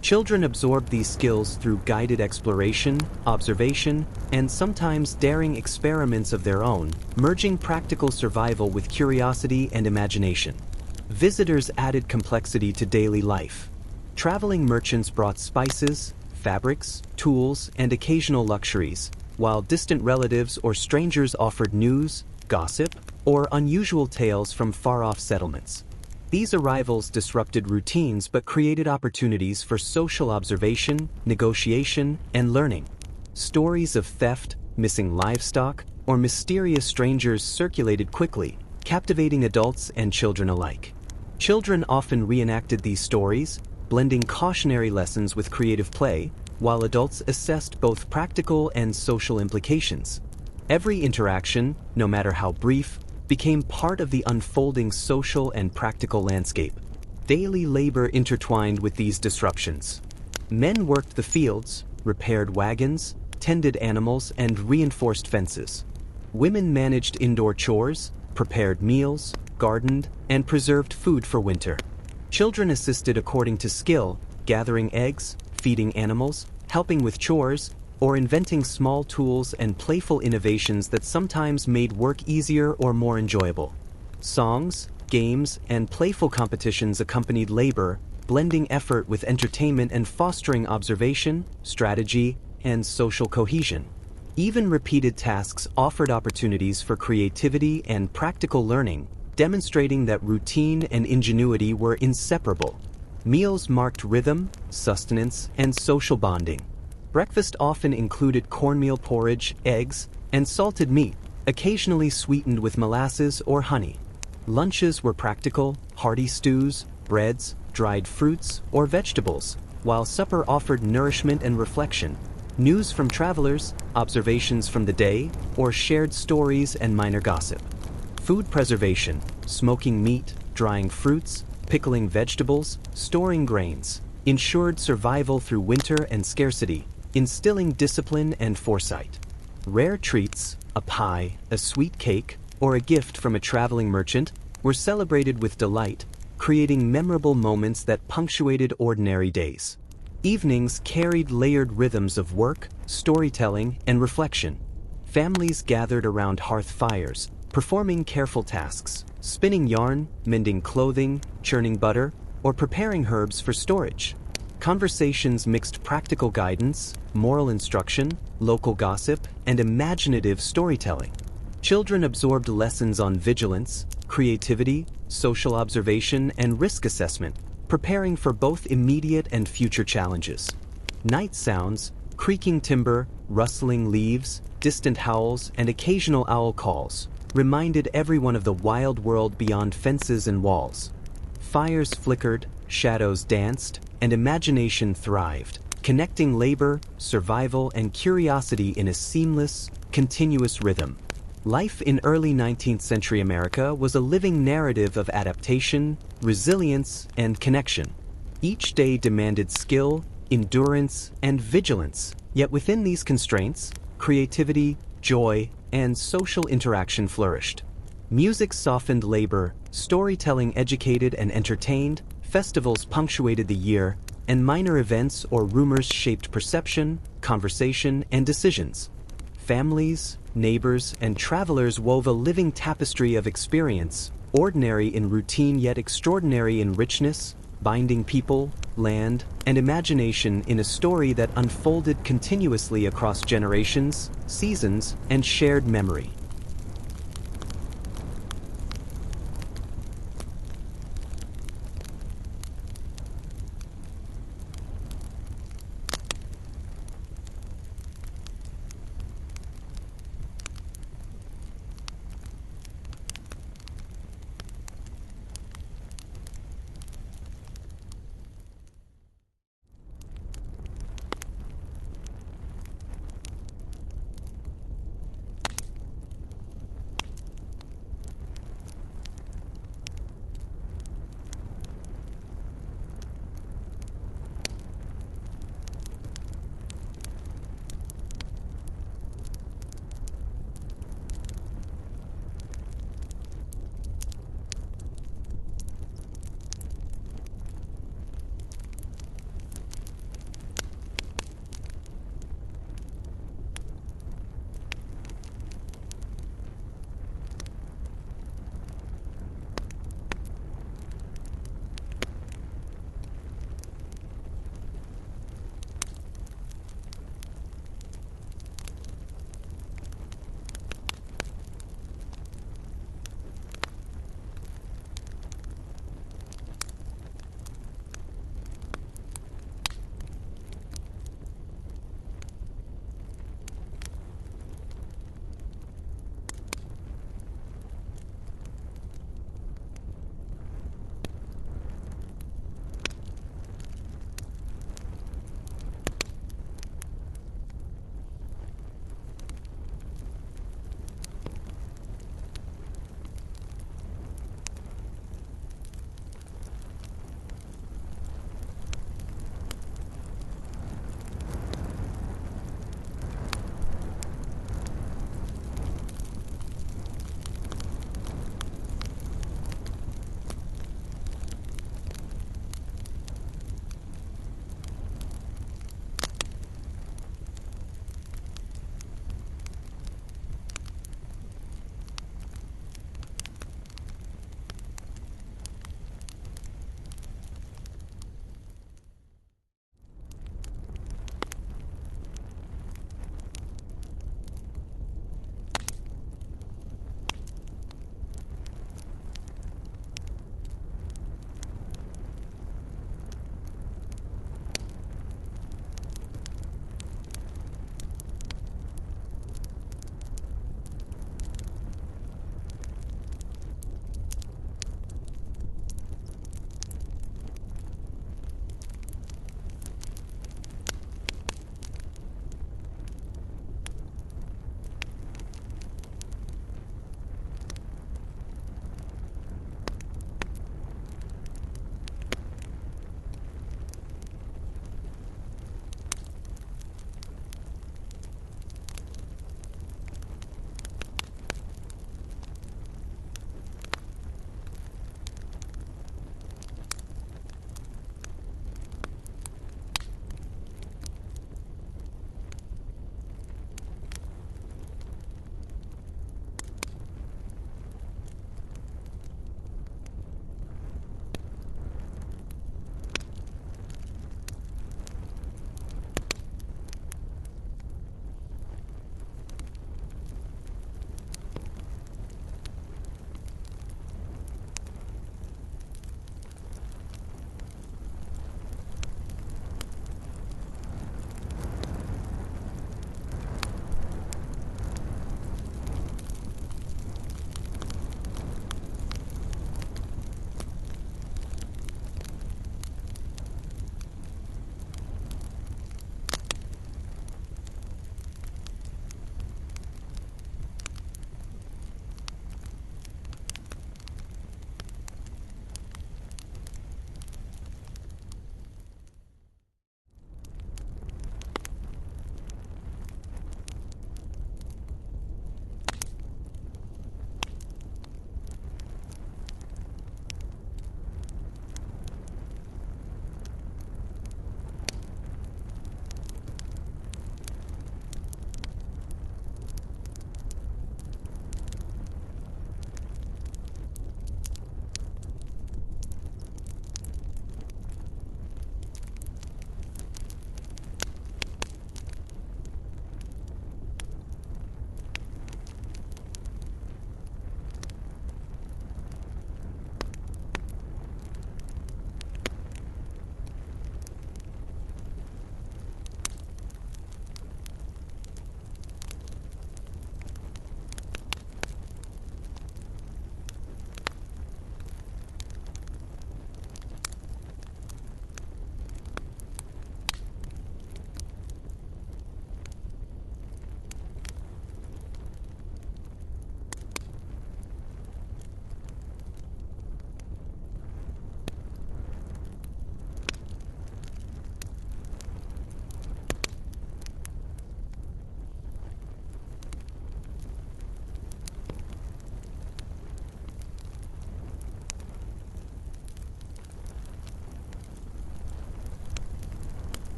Children absorb these skills through guided exploration, observation, and sometimes daring experiments of their own, merging practical survival with curiosity and imagination. Visitors added complexity to daily life. Traveling merchants brought spices, fabrics, tools, and occasional luxuries, while distant relatives or strangers offered news, gossip, or unusual tales from far-off settlements. These arrivals disrupted routines but created opportunities for social observation, negotiation, and learning. Stories of theft, missing livestock, or mysterious strangers circulated quickly, captivating adults and children alike. Children often reenacted these stories, blending cautionary lessons with creative play, while adults assessed both practical and social implications. Every interaction, no matter how brief, became part of the unfolding social and practical landscape. Daily labor intertwined with these disruptions. Men worked the fields, repaired wagons, tended animals, and reinforced fences. Women managed indoor chores, prepared meals, gardened, and preserved food for winter. Children assisted according to skill, gathering eggs, feeding animals, helping with chores, or inventing small tools and playful innovations that sometimes made work easier or more enjoyable. Songs, games, and playful competitions accompanied labor, blending effort with entertainment and fostering observation, strategy, and social cohesion. Even repeated tasks offered opportunities for creativity and practical learning, demonstrating that routine and ingenuity were inseparable. Meals marked rhythm, sustenance, and social bonding. Breakfast often included cornmeal porridge, eggs, and salted meat, occasionally sweetened with molasses or honey. Lunches were practical, hearty stews, breads, dried fruits, or vegetables, while supper offered nourishment and reflection. News from travelers, observations from the day, or shared stories and minor gossip. Food preservation, smoking meat, drying fruits, pickling vegetables, storing grains, ensured survival through winter and scarcity, instilling discipline and foresight. Rare treats, a pie, a sweet cake, or a gift from a traveling merchant, were celebrated with delight, creating memorable moments that punctuated ordinary days. Evenings carried layered rhythms of work, storytelling, and reflection. Families gathered around hearth fires, performing careful tasks, spinning yarn, mending clothing, churning butter, or preparing herbs for storage. Conversations mixed practical guidance, moral instruction, local gossip, and imaginative storytelling. Children absorbed lessons on vigilance, creativity, social observation, and risk assessment, preparing for both immediate and future challenges. Night sounds, creaking timber, rustling leaves, distant howls, and occasional owl calls reminded everyone of the wild world beyond fences and walls. Fires flickered, shadows danced, and imagination thrived, connecting labor, survival, and curiosity in a seamless, continuous rhythm. Life in early 19th century America was a living narrative of adaptation, resilience, and connection. Each day demanded skill, endurance, and vigilance, yet within these constraints, creativity, joy, and social interaction flourished. Music softened labor, storytelling educated and entertained, festivals punctuated the year, and minor events or rumors shaped perception, conversation, and decisions. Families, neighbors, and travelers wove a living tapestry of experience, ordinary in routine yet extraordinary in richness, binding people, land, and imagination in a story that unfolded continuously across generations, seasons, and shared memory.